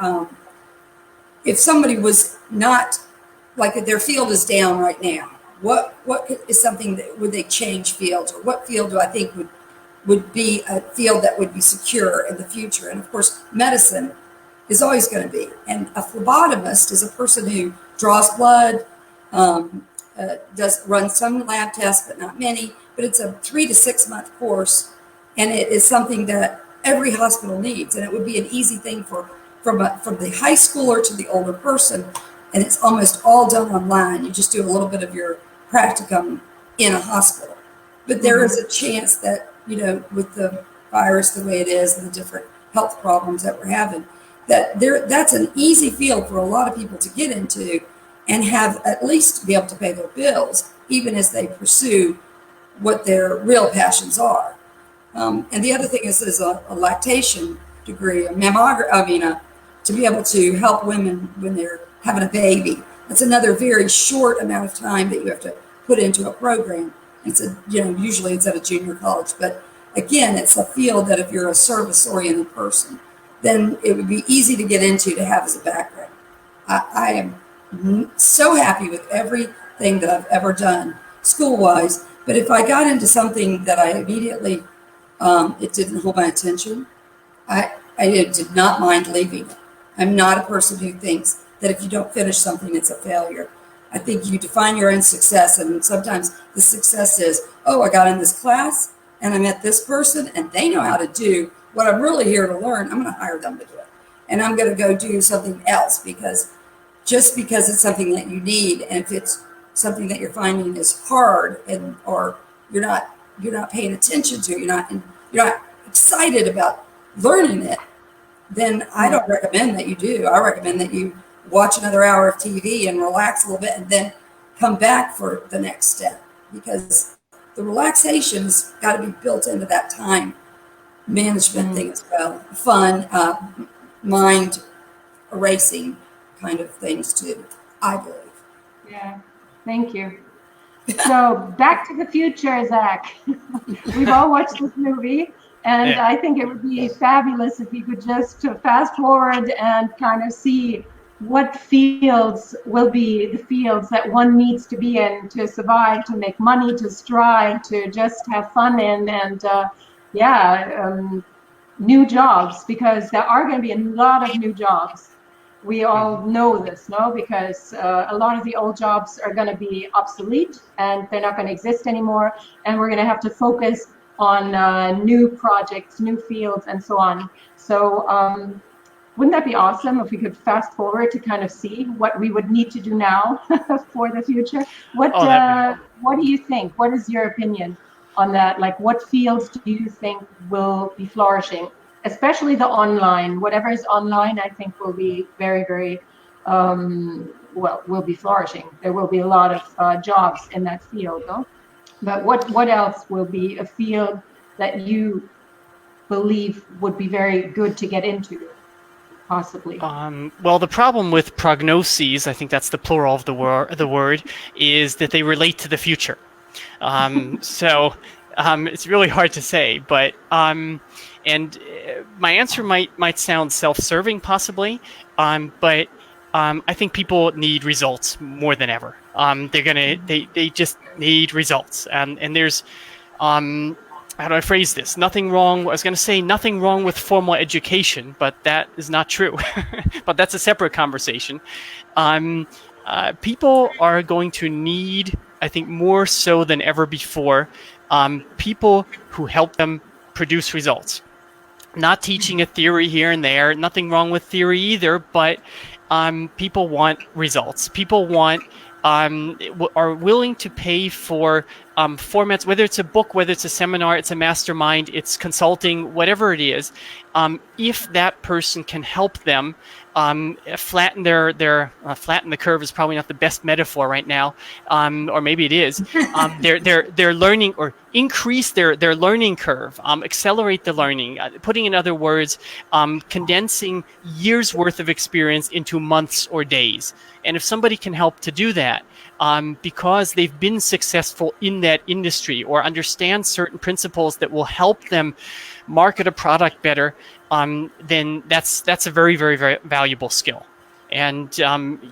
if somebody was not, like their field is down right now, what is something that would they change fields, or what field do I think would be a field that would be secure in the future? And of course, medicine is always going to be. And a phlebotomist is a person who draws blood, run some lab tests, but not many. But it's a 3 to 6 month course, and it is something that every hospital needs. And it would be an easy thing from the high schooler to the older person. And it's almost all done online. You just do a little bit of your practicum in a hospital. But there is a chance that, with the virus the way it is and the different health problems that we're having, that's an easy field for a lot of people to get into and have at least be able to pay their bills, even as they pursue what their real passions are. And the other thing is a lactation degree, to be able to help women when they're having a baby. That's another very short amount of time that you have to put into a program. It's usually it's at a junior college, but again, it's a field that if you're a service-oriented person, then it would be easy to get into to have as a background. I am so happy with everything that I've ever done school-wise, but if I got into something that I immediately, it didn't hold my attention, I did not mind leaving it. I'm not a person who thinks that if you don't finish something, it's a failure. I think you define your own success, and sometimes the success is, I got in this class, and I met this person, and they know how to do what I'm really here to learn. I'm going to hire them to do it. And I'm going to go do something else because it's something that you need, and if it's something that you're finding is hard or you're not paying attention to, you're not excited about learning it, then I don't recommend that you do. I recommend that you watch another hour of TV and relax a little bit and then come back for the next step, because the relaxation's got to be built into that time management thing as well. Fun, mind erasing kind of things too, I believe. Yeah, thank you. So Back to the Future, Zach. We've all watched this movie, and I think it would be fabulous if you could just fast forward and kind of see what fields will be the fields that one needs to be in to survive, to make money, to strive, to just have fun in, and new jobs, because there are going to be a lot of new jobs. We all know this, no? Because a lot of the old jobs are going to be obsolete and they're not going to exist anymore. And we're going to have to focus on new projects, new fields, and so on. So wouldn't that be awesome if we could fast forward to kind of see what we would need to do now for the future? What do you think? What is your opinion on that? Like, what fields do you think will be flourishing? Especially the online, whatever is online, I think will be very, very, will be flourishing. There will be a lot of jobs in that field, no? But what else will be a field that you believe would be very good to get into, possibly? Well, the problem with prognoses, I think that's the plural of the word, is that they relate to the future. So It's really hard to say, but my answer might sound self-serving, possibly, but I think people need results more than ever. They just need results, and there's how do I phrase this? Nothing wrong. I was going to say nothing wrong with formal education, but that is not true. But that's a separate conversation. People are going to need, I think, more so than ever before, people who help them produce results. Not teaching a theory here and there. Nothing wrong with theory either, but people want results. People are willing to pay for formats, whether it's a book, whether it's a seminar, it's a mastermind, it's consulting, whatever it is. If that person can help them flatten flatten the curve is probably not the best metaphor right now, or maybe it is. Their learning, or increase their learning curve, accelerate the learning. Putting in other words, condensing years worth of experience into months or days. And if somebody can help to do that, because they've been successful in that industry or understand certain principles that will help them market a product better, then that's a very, very, very valuable skill. And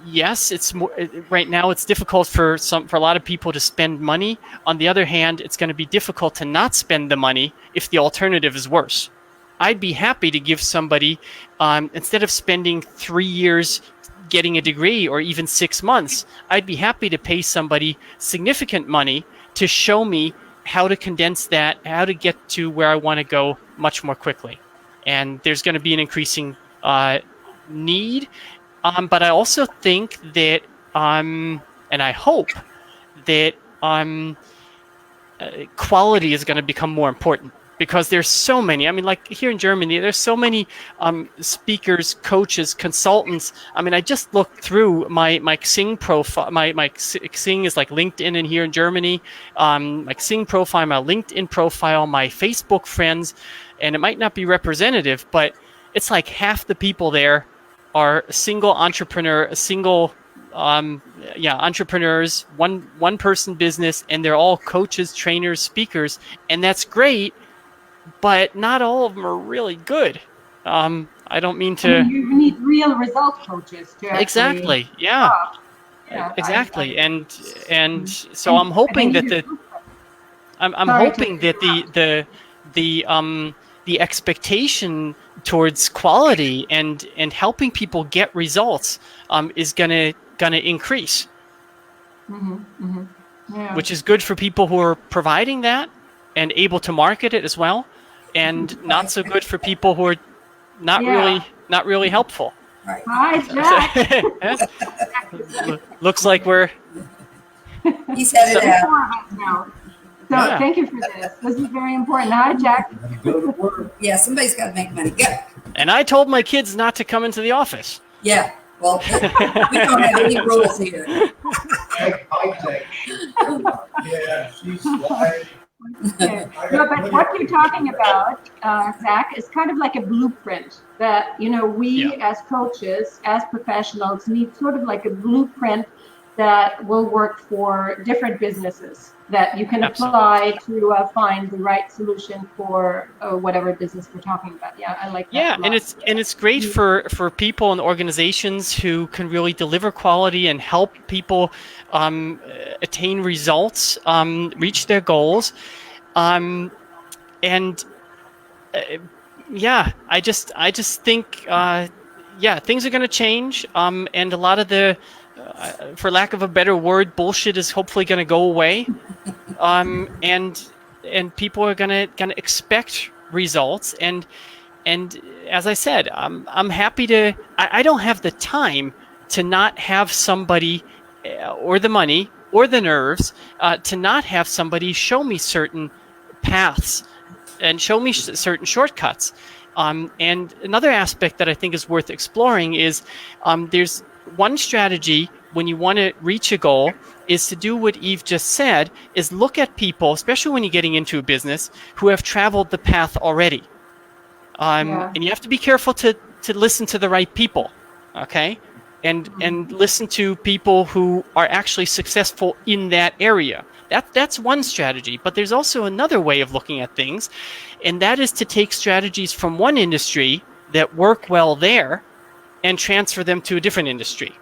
yes, it's more right now. It's difficult for a lot of people to spend money. On the other hand, it's going to be difficult to not spend the money if the alternative is worse. I'd be happy to give somebody, instead of spending 3 years getting a degree or even 6 months, I'd be happy to pay somebody significant money to show me how to condense that, how to get to where I want to go much more quickly. And there's going to be an increasing need. But I also think that, and I hope that quality is going to become more important, because there's so many. I mean, like here in Germany, there's so many speakers, coaches, consultants. I mean, I just looked through my Xing profile. My Xing is like LinkedIn in here in Germany. My Xing profile, my LinkedIn profile, my Facebook friends, and it might not be representative, but it's like half the people there are single entrepreneur, entrepreneurs, one person business, and they're all coaches, trainers, speakers, and that's great. But not all of them are really good. I don't mean to. You need real result coaches to actually. Exactly. Yeah. Exactly. And so I'm hoping that I'm hoping that the expectation towards quality and helping people get results is gonna increase. Mm-hmm, mm-hmm. Yeah. Which is good for people who are providing that and able to market it as well, and not so good for people who are not really helpful. Right. Hi, Jack. Looks like we're. He said it out. Now. So thank you for this. This is very important. Hi, Jack. Yeah, somebody's got to make money. Go. And I told my kids not to come into the office. Yeah. Well, we don't have any rules here. Yeah, she's like. Okay. No, but what you're talking about, Zach, is kind of like a blueprint that, we as coaches, as professionals, need sort of like a blueprint that will work for different businesses that you can apply to find the right solution for whatever business we're talking about. Yeah, I like that. Yeah, and it's great for people and organizations who can really deliver quality and help people attain results, reach their goals, I just think things are going to change, and a lot of the for lack of a better word, bullshit is hopefully going to go away, and people are going to expect results, and as I said, I'm happy to. I don't have the time to not have somebody, or the money, or the nerves, to not have somebody show me certain paths and show me certain shortcuts. And another aspect that I think is worth exploring is there's one strategy when you want to reach a goal is to do what Eve just said, is look at people, especially when you're getting into a business, who have traveled the path already. And you have to be careful to listen to the right people, okay? and listen to people who are actually successful in that area. That's one strategy, but there's also another way of looking at things, and that is to take strategies from one industry that work well there and transfer them to a different industry.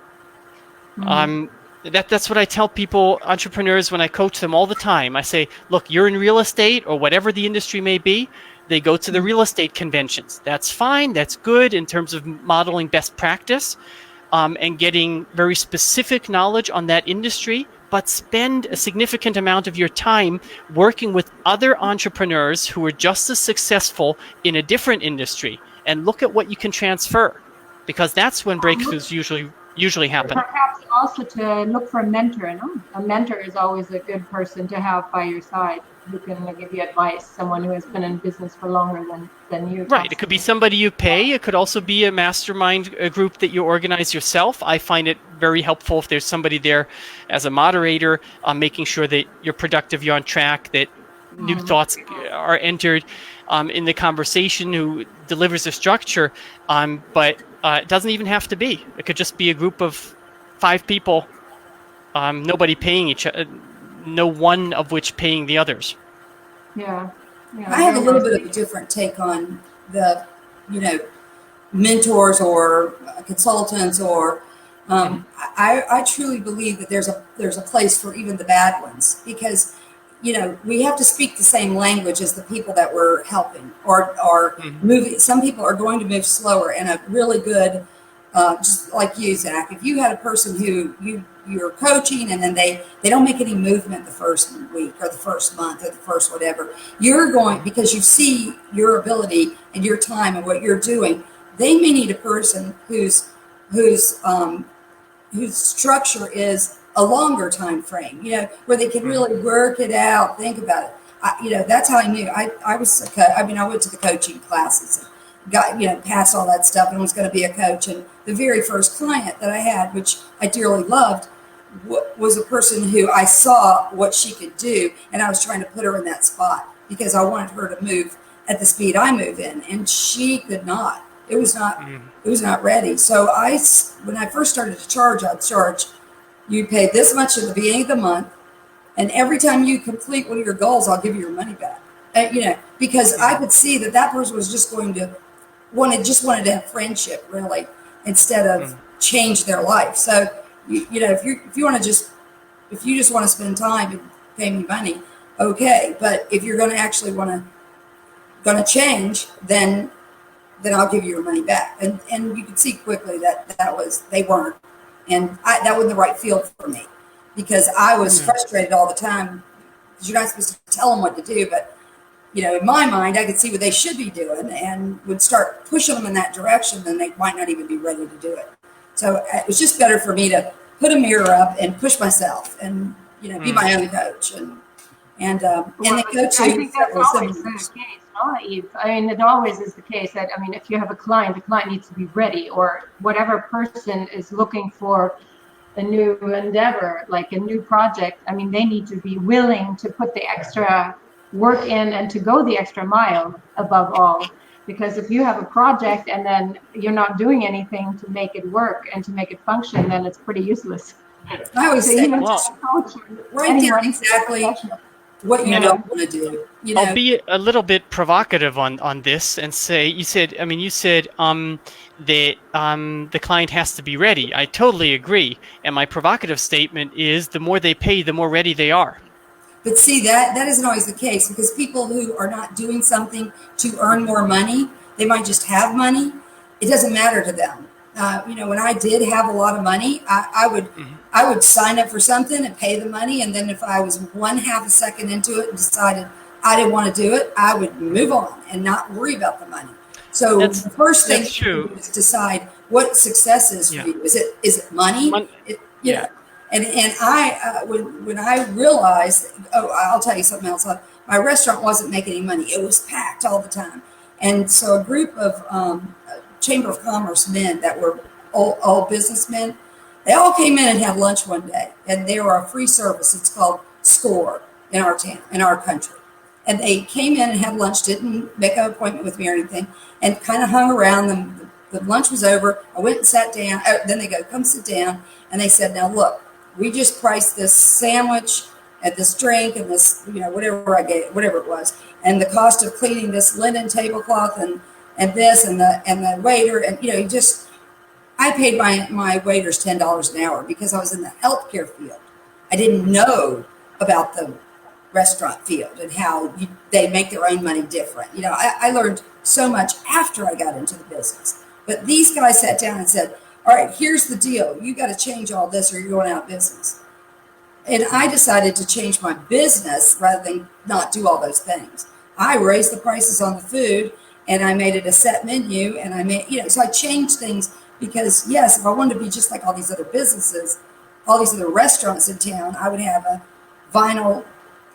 That's what I tell people, entrepreneurs, when I coach them all the time. I say, look, you're in real estate or whatever the industry may be. They go to the real estate conventions. That's fine. That's good in terms of modeling best practice and getting very specific knowledge on that industry. But spend a significant amount of your time working with other entrepreneurs who are just as successful in a different industry, and look at what you can transfer, because that's when breakthroughs usually happen. Perhaps also to look for a mentor. No? A mentor is always a good person to have by your side who can give you advice, someone who has been in business for longer than you. Right. It could be somebody you pay. It could also be a mastermind group that you organize yourself. I find it very helpful if there's somebody there as a moderator, making sure that you're productive, you're on track, that new thoughts are entered in the conversation, who delivers the structure. But it doesn't even have to be. It could just be a group of 5 people, nobody paying each other, no one of which paying the others. Yeah. I have a little bit of a different take on the, mentors or consultants, or I truly believe that there's a place for even the bad ones, because we have to speak the same language as the people that we're helping, or moving. Some people are going to move slower, and a really good, just like you, Zach, if you had a person who you're coaching and then they don't make any movement the first week or the first month or the first whatever, you're going, because you see your ability and your time and what you're doing, they may need a person whose structure is a longer time frame, where they can really work it out, think about it. That's how I knew. I went to the coaching classes and got, passed all that stuff and was going to be a coach. And the very first client that I had, which I dearly loved, was a person who I saw what she could do. And I was trying to put her in that spot because I wanted her to move at the speed I move in. And she could not. It was not ready. So when I first started to charge, I'd charge, you pay this much at the beginning of the month, and every time you complete one of your goals, I'll give you your money back. Because I could see that person was just wanted to have friendship, really, instead of change their life. So, if you just want to spend time and pay me money, okay. But if you're going to actually going to change, then I'll give you your money back. And you could see quickly that they weren't. And that wasn't the right field for me, because I was frustrated all the time, because you're not supposed to tell them what to do. But, in my mind, I could see what they should be doing and would start pushing them in that direction, then they might not even be ready to do it. So it was just better for me to put a mirror up and push myself and, be my own coach. And the coaching. I think that's always the case, Eve. It always is the case that, if you have a client, the client needs to be ready, or whatever person is looking for a new endeavor, like a new project. They need to be willing to put the extra work in and to go the extra mile above all. Because if you have a project and then you're not doing anything to make it work and to make it function, then it's pretty useless. I always say, write down exactly what you don't want to do. I'll be a little bit provocative on this and say, you said that the client has to be ready. I totally agree. And my provocative statement is, the more they pay, the more ready they are. But see, that isn't always the case, because people who are not doing something to earn more money, they might just have money. It doesn't matter to them. When I did have a lot of money, I would sign up for something and pay the money. And then if I was 1/2 a second into it and decided I didn't want to do it, I would move on and not worry about the money. So the first thing to do is decide what success is for you. Is it money? And I when I realized, I'll tell you something else. My restaurant wasn't making any money. It was packed all the time. And so a group of Chamber of Commerce men that were all businessmen, they all came in and had lunch one day. And they were a free service. It's called SCORE in our town, in our country. And they came in and had lunch, didn't make an appointment with me or anything, and kind of hung around them. the lunch was over. I went and sat down. Then they go, come sit down. And they said, now look, we just priced this sandwich and this drink and this, whatever whatever it was, and the cost of cleaning this linen tablecloth and this and the waiter, and I paid my waiters $10 an hour because I was in the healthcare field. I didn't know about the restaurant field and how they make their own money different. I learned so much after I got into the business. But these guys sat down and said, all right, here's the deal. You got to change all this or you're going out of business. And I decided to change my business rather than not do all those things. I raised the prices on the food and I made it a set menu, and I made, so I changed things because, yes, if I wanted to be just like all these other businesses, all these other restaurants in town, I would have a vinyl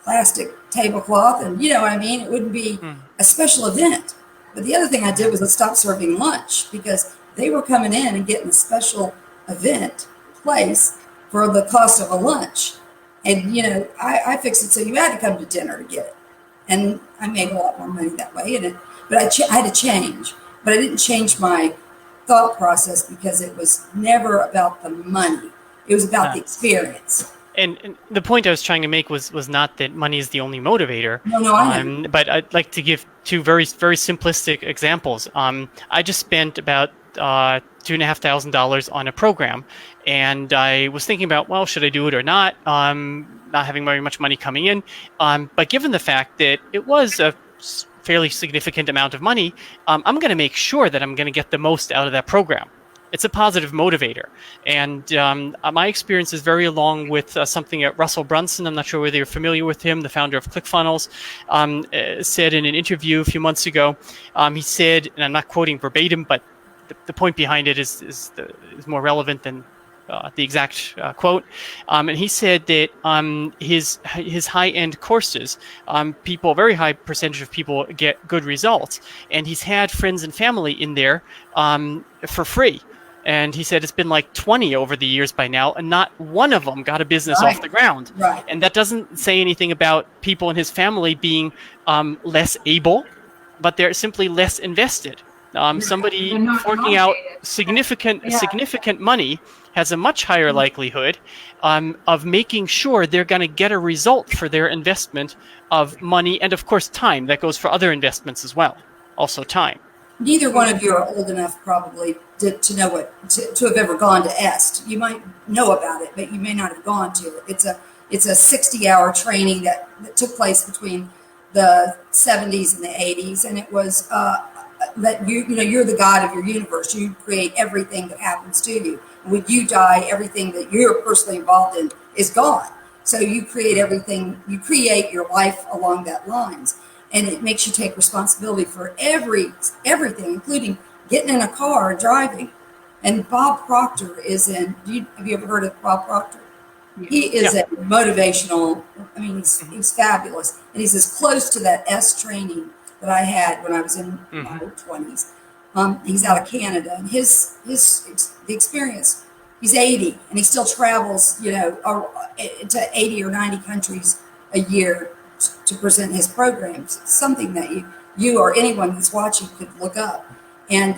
plastic tablecloth and, it wouldn't be a special event. But the other thing I did was I stopped serving lunch because they were coming in and getting a special event place for the cost of a lunch. And, I fixed it so you had to come to dinner to get it. And I made a lot more money that way. But I had to change. But I didn't change my thought process because it was never about the money. It was about the experience. And the point I was trying to make was not that money is the only motivator. No, I know. But I'd like to give two very, very simplistic examples. I just spent about $2,500 on a program, and I was thinking about, well, should I do it or not? Not having very much money coming in, but given the fact that it was a fairly significant amount of money, I'm going to make sure that I'm going to get the most out of that program. It's a positive motivator. And my experience is very along with something that Russell Brunson, I'm not sure whether you're familiar with him, the founder of ClickFunnels, said in an interview a few months ago. He said, and I'm not quoting verbatim, but the point behind it is more relevant than the exact quote. And he said that his high-end courses, a very high percentage of people get good results. And he's had friends and family in there for free. And he said it's been like 20 over the years by now, and not one of them got a business off the ground. Right. And that doesn't say anything about people in his family being less able, but they're simply less invested. Somebody forking out significant money has a much higher likelihood of making sure they're going to get a result for their investment of money and, of course, time. That goes for other investments as well, also time. Neither one of you are old enough probably to know to have ever gone to EST. You might know about it, but you may not have gone to it. It's a 60-hour training that took place between the 70s and the 80s, and it was that you're the god of your universe. You create everything that happens to you. When you die, everything that you're personally involved in is gone. So you create everything. You create your life along that lines. And it makes you take responsibility for everything, including getting in a car and driving. And Bob Proctor is have you ever heard of Bob Proctor? He is a motivational, he's fabulous. And he's as close to that S training that I had when I was in my 20s. He's out of Canada, and the experience, he's 80 and he still travels, to 80 or 90 countries a year to present his programs. It's something that you or anyone that's watching could look up. And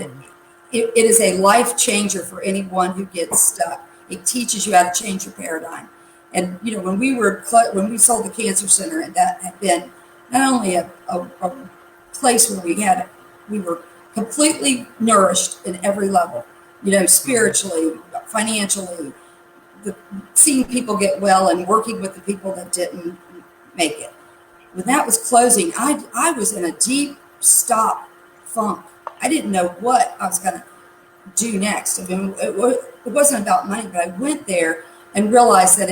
it is a life changer for anyone who gets stuck. It teaches you how to change your paradigm. And, when we sold the cancer center, and that had been not only a place where we were completely nourished in every level, spiritually, financially, seeing people get well and working with the people that didn't make it. When that was closing, I was in a deep stop funk. I didn't know what I was going to do next. It wasn't about money, but I went there and realized that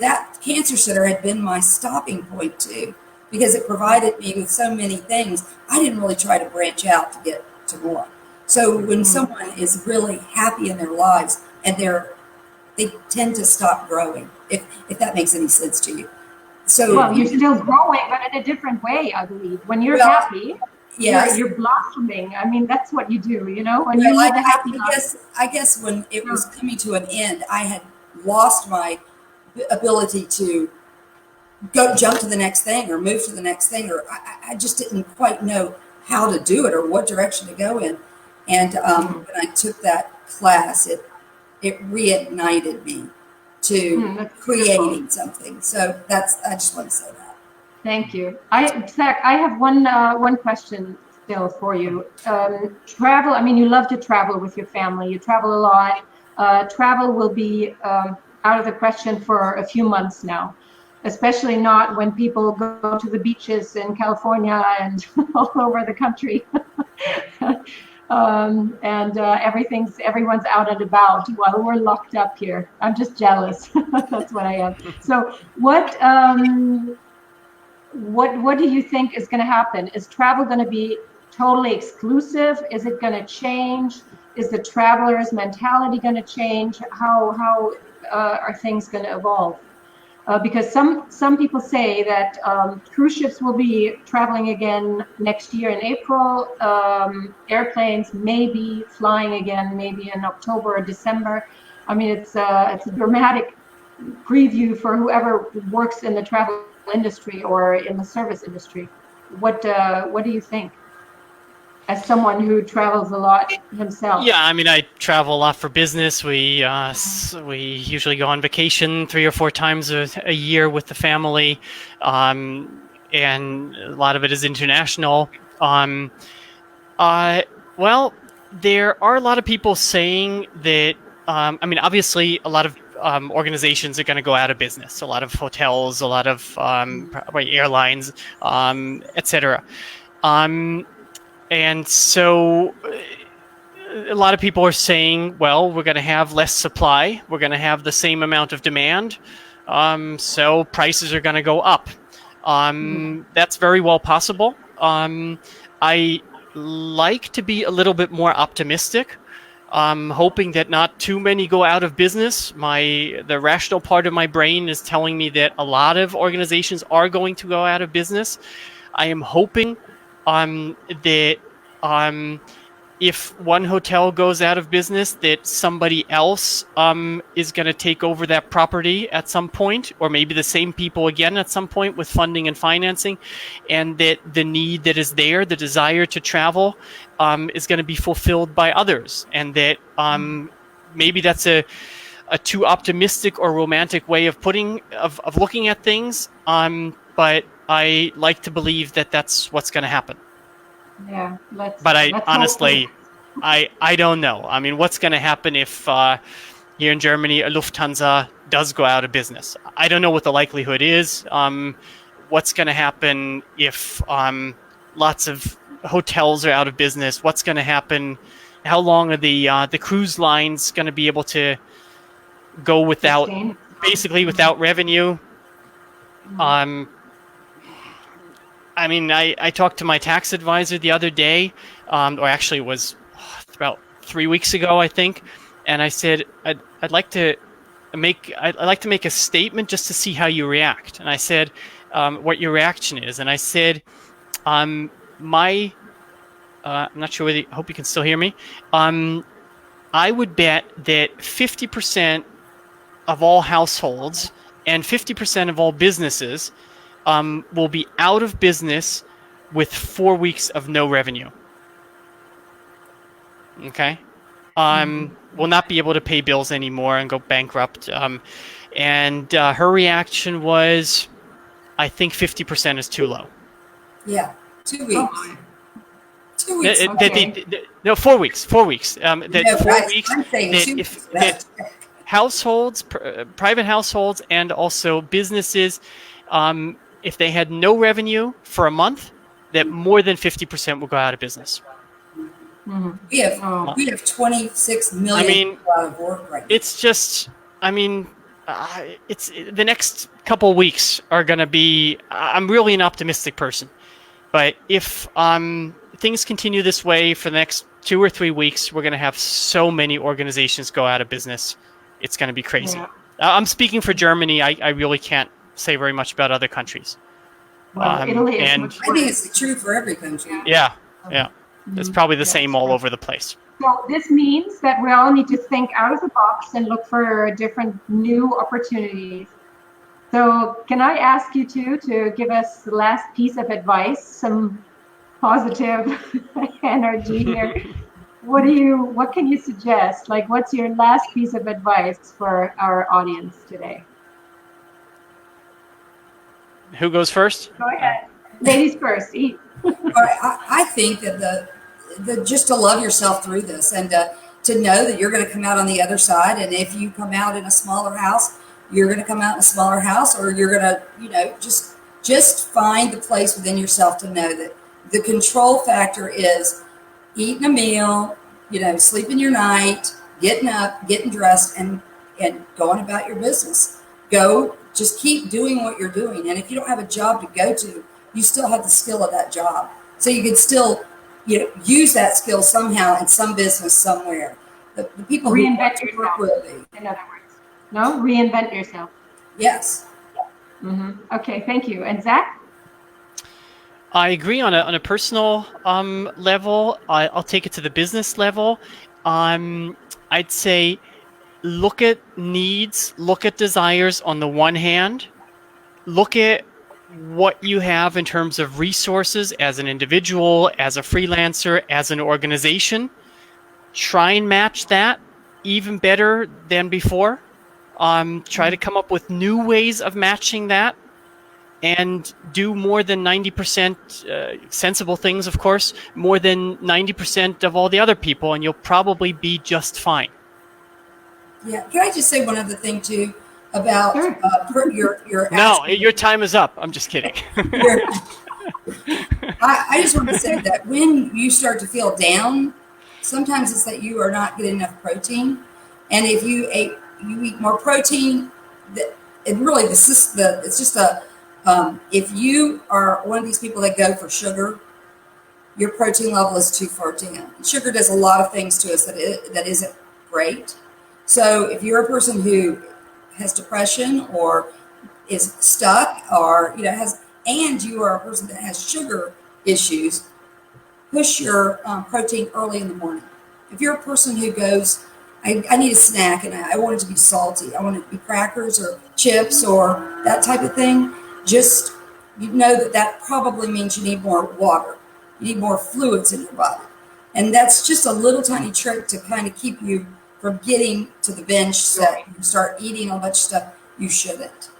that cancer center had been my stopping point too, because it provided me with so many things. I didn't really try to branch out to get to more. So when someone is really happy in their lives and they tend to stop growing, if that makes any sense to you. So you're still growing, but in a different way, I believe. When you're happy, yes, you're blossoming. That's what you do, when you live a happy life. I guess when it was coming to an end, I had lost my ability to jump to the next thing or move to the next thing, or I just didn't quite know how to do it or what direction to go in. And when I took that class, it reignited me to creating something. So I just want to say that. Thank you. Zach, I have one question still for you. Travel, I mean, you love to travel with your family. You travel a lot. Travel will be out of the question for a few months now, especially not when people go to the beaches in California and all over the country. Everyone's out and about while we're locked up here. I'm just jealous. That's what I am. So what do you think is going to happen? Is travel going to be totally exclusive? Is it going to change? Is the traveler's mentality going to change? How are things going to evolve? Because some people say that cruise ships will be traveling again next year in April. Airplanes may be flying again, maybe in October or December. I mean, it's a dramatic preview for whoever works in the travel industry or in the service industry. What do you think, as someone who travels a lot himself? Yeah, I mean, I travel a lot for business. We usually go on vacation 3 or 4 times a year with the family, and a lot of it is international. Well, there are a lot of people saying that. I mean, obviously, a lot of organizations are going to go out of business. A lot of hotels, a lot of airlines, etc. And so a lot of people are saying, well, we're going to have less supply. We're going to have the same amount of demand. So prices are going to go up. That's very well possible. I like to be a little bit more optimistic. I'm hoping that not too many go out of business. The rational part of my brain is telling me that a lot of organizations are going to go out of business. I am hoping that if one hotel goes out of business, that somebody else is going to take over that property at some point, or maybe the same people again at some point with funding and financing, and that the need that is there, the desire to travel, is going to be fulfilled by others, and that maybe that's a too optimistic or romantic way of looking at things, but I like to believe that that's what's going to happen. Yeah, but I honestly, I don't know. I mean, what's going to happen if here in Germany a Lufthansa does go out of business? I don't know what the likelihood is. What's going to happen if lots of hotels are out of business? What's going to happen? How long are the cruise lines going to be able to go without revenue? I mean, I talked to my tax advisor the other day, or actually it was about 3 weeks ago, I think, and I said I'd like to make a statement just to see how you react. And I said what your reaction is, and I said I'm not sure I hope you can still hear me. I would bet that 50% of all households and 50% of all businesses will be out of business with 4 weeks of no revenue. Okay? Will not be able to pay bills anymore and go bankrupt. And her reaction was, I think 50% is too low. Yeah, 2 weeks. Oh. 2 weeks. No, 4 weeks. 4 weeks. I'm saying 2 weeks. That households, private households, and also businesses, if they had no revenue for a month, that more than 50% will go out of business. We have 26 million out of work right now. It's just, I mean, it's the next couple of weeks are going to be. I'm really an optimistic person, but if things continue this way for the next 2 or 3 weeks, we're going to have so many organizations go out of business. It's going to be crazy. Yeah. I'm speaking for Germany. I really can't say very much about other countries. Well, Italy is I think it's true for every country. Yeah. It's probably the same all over the place. So this means that we all need to think out of the box and look for different new opportunities. So can I ask you to give us the last piece of advice, some positive energy here? what can you suggest? Like, what's your last piece of advice for our audience today? Who goes first? Go ahead. Ladies first. Eve. I think that the just to love yourself through this, and to know that you're going to come out on the other side. And if you come out in a smaller house, you're going to come out in a smaller house, or you're going to, just find the place within yourself to know that the control factor is eating a meal, sleeping your night, getting up, getting dressed, and going about your business. Just keep doing what you're doing. And if you don't have a job to go to, you still have the skill of that job. So you can still, use that skill somehow in some business somewhere. The people who Reinvent want to work will be. in other words. No, reinvent yourself. Yes. Okay, thank you. And Zach? I agree on a personal level. I'll take it to the business level. I'd say look at needs, look at desires on the one hand, look at what you have in terms of resources as an individual, as a freelancer, as an organization. Try and match that even better than before. Try to come up with new ways of matching that, and do more than 90% sensible things, of course, more than 90% of all the other people, and you'll probably be just fine. Yeah. Can I just say one other thing too about your No, your time is up. I'm just kidding. I just want to say that when you start to feel down, sometimes it's that you are not getting enough protein, and if you eat more protein, if you are one of these people that go for sugar, your protein level is too far down. Sugar does a lot of things to us that isn't great. So if you're a person who has depression or is stuck, or and you are a person that has sugar issues, push your protein early in the morning. If you're a person who goes, I need a snack and I want it to be salty, I want it to be crackers or chips or that type of thing, just know that probably means you need more water. You need more fluids in your body. And that's just a little tiny trick to kind of keep you from getting to the binge set and start eating a bunch of stuff you shouldn't.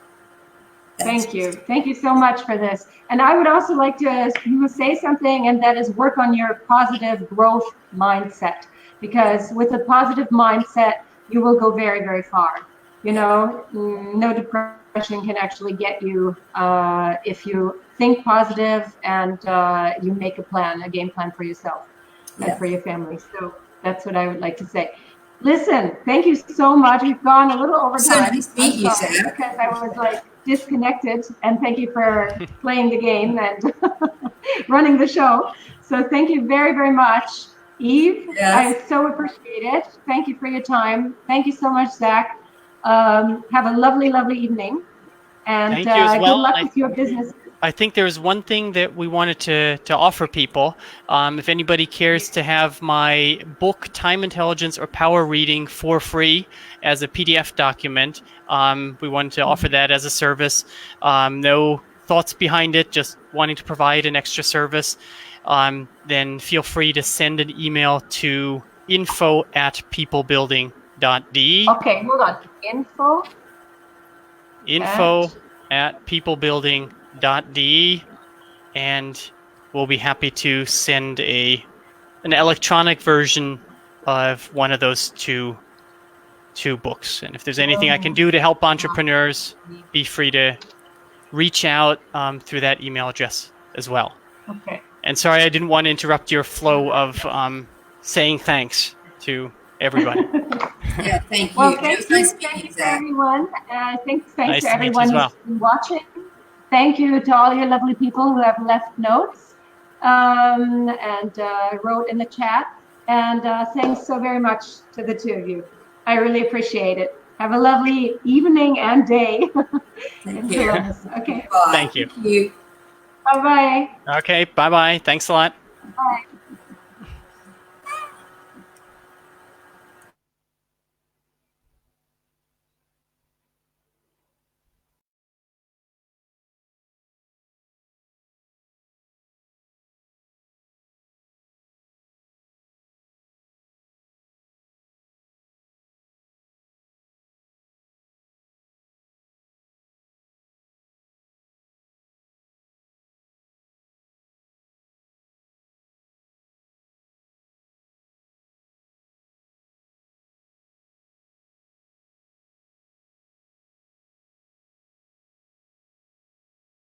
Thank you. Thank you so much for this. And I would also like to say something, and that is work on your positive growth mindset. Because with a positive mindset, you will go very, very far. No depression can actually get you if you think positive and you make a game plan for yourself and for your family. So that's what I would like to say. Listen, thank you so much. We've gone a little over So time. nice to meet you, Sam. Because I was disconnected, and thank you for playing the game and running the show. So thank you very, very much, Eve. Yes. I so appreciate it. Thank you for your time. Thank you so much, Zach. Have a lovely, lovely evening. And Thank you as well. Good luck with your business. I think there's one thing that we wanted to offer people. If anybody cares to have my book, Time Intelligence or Power Reading, for free as a PDF document, we wanted to offer that as a service. No thoughts behind it, just wanting to provide an extra service. Then feel free to send an email to info@peoplebuilding.de. Okay, hold on. info@peoplebuilding.de, and we'll be happy to send an electronic version of one of those two books. And if there's anything I can do to help entrepreneurs, be free to reach out through that email address as well. Okay. And sorry, I didn't want to interrupt your flow of saying thanks to everybody. Yeah, thank you. Well, thank you to everyone. Thanks Nice to to meet you everyone as well. who's been watching. Thank you to all your lovely people who have left notes and wrote in the chat. And thanks so very much to the two of you. I really appreciate it. Have a lovely evening and day. Thank you. Okay. Bye. Thank you. Thank you. Bye-bye. Okay, bye-bye. Thanks a lot. Bye.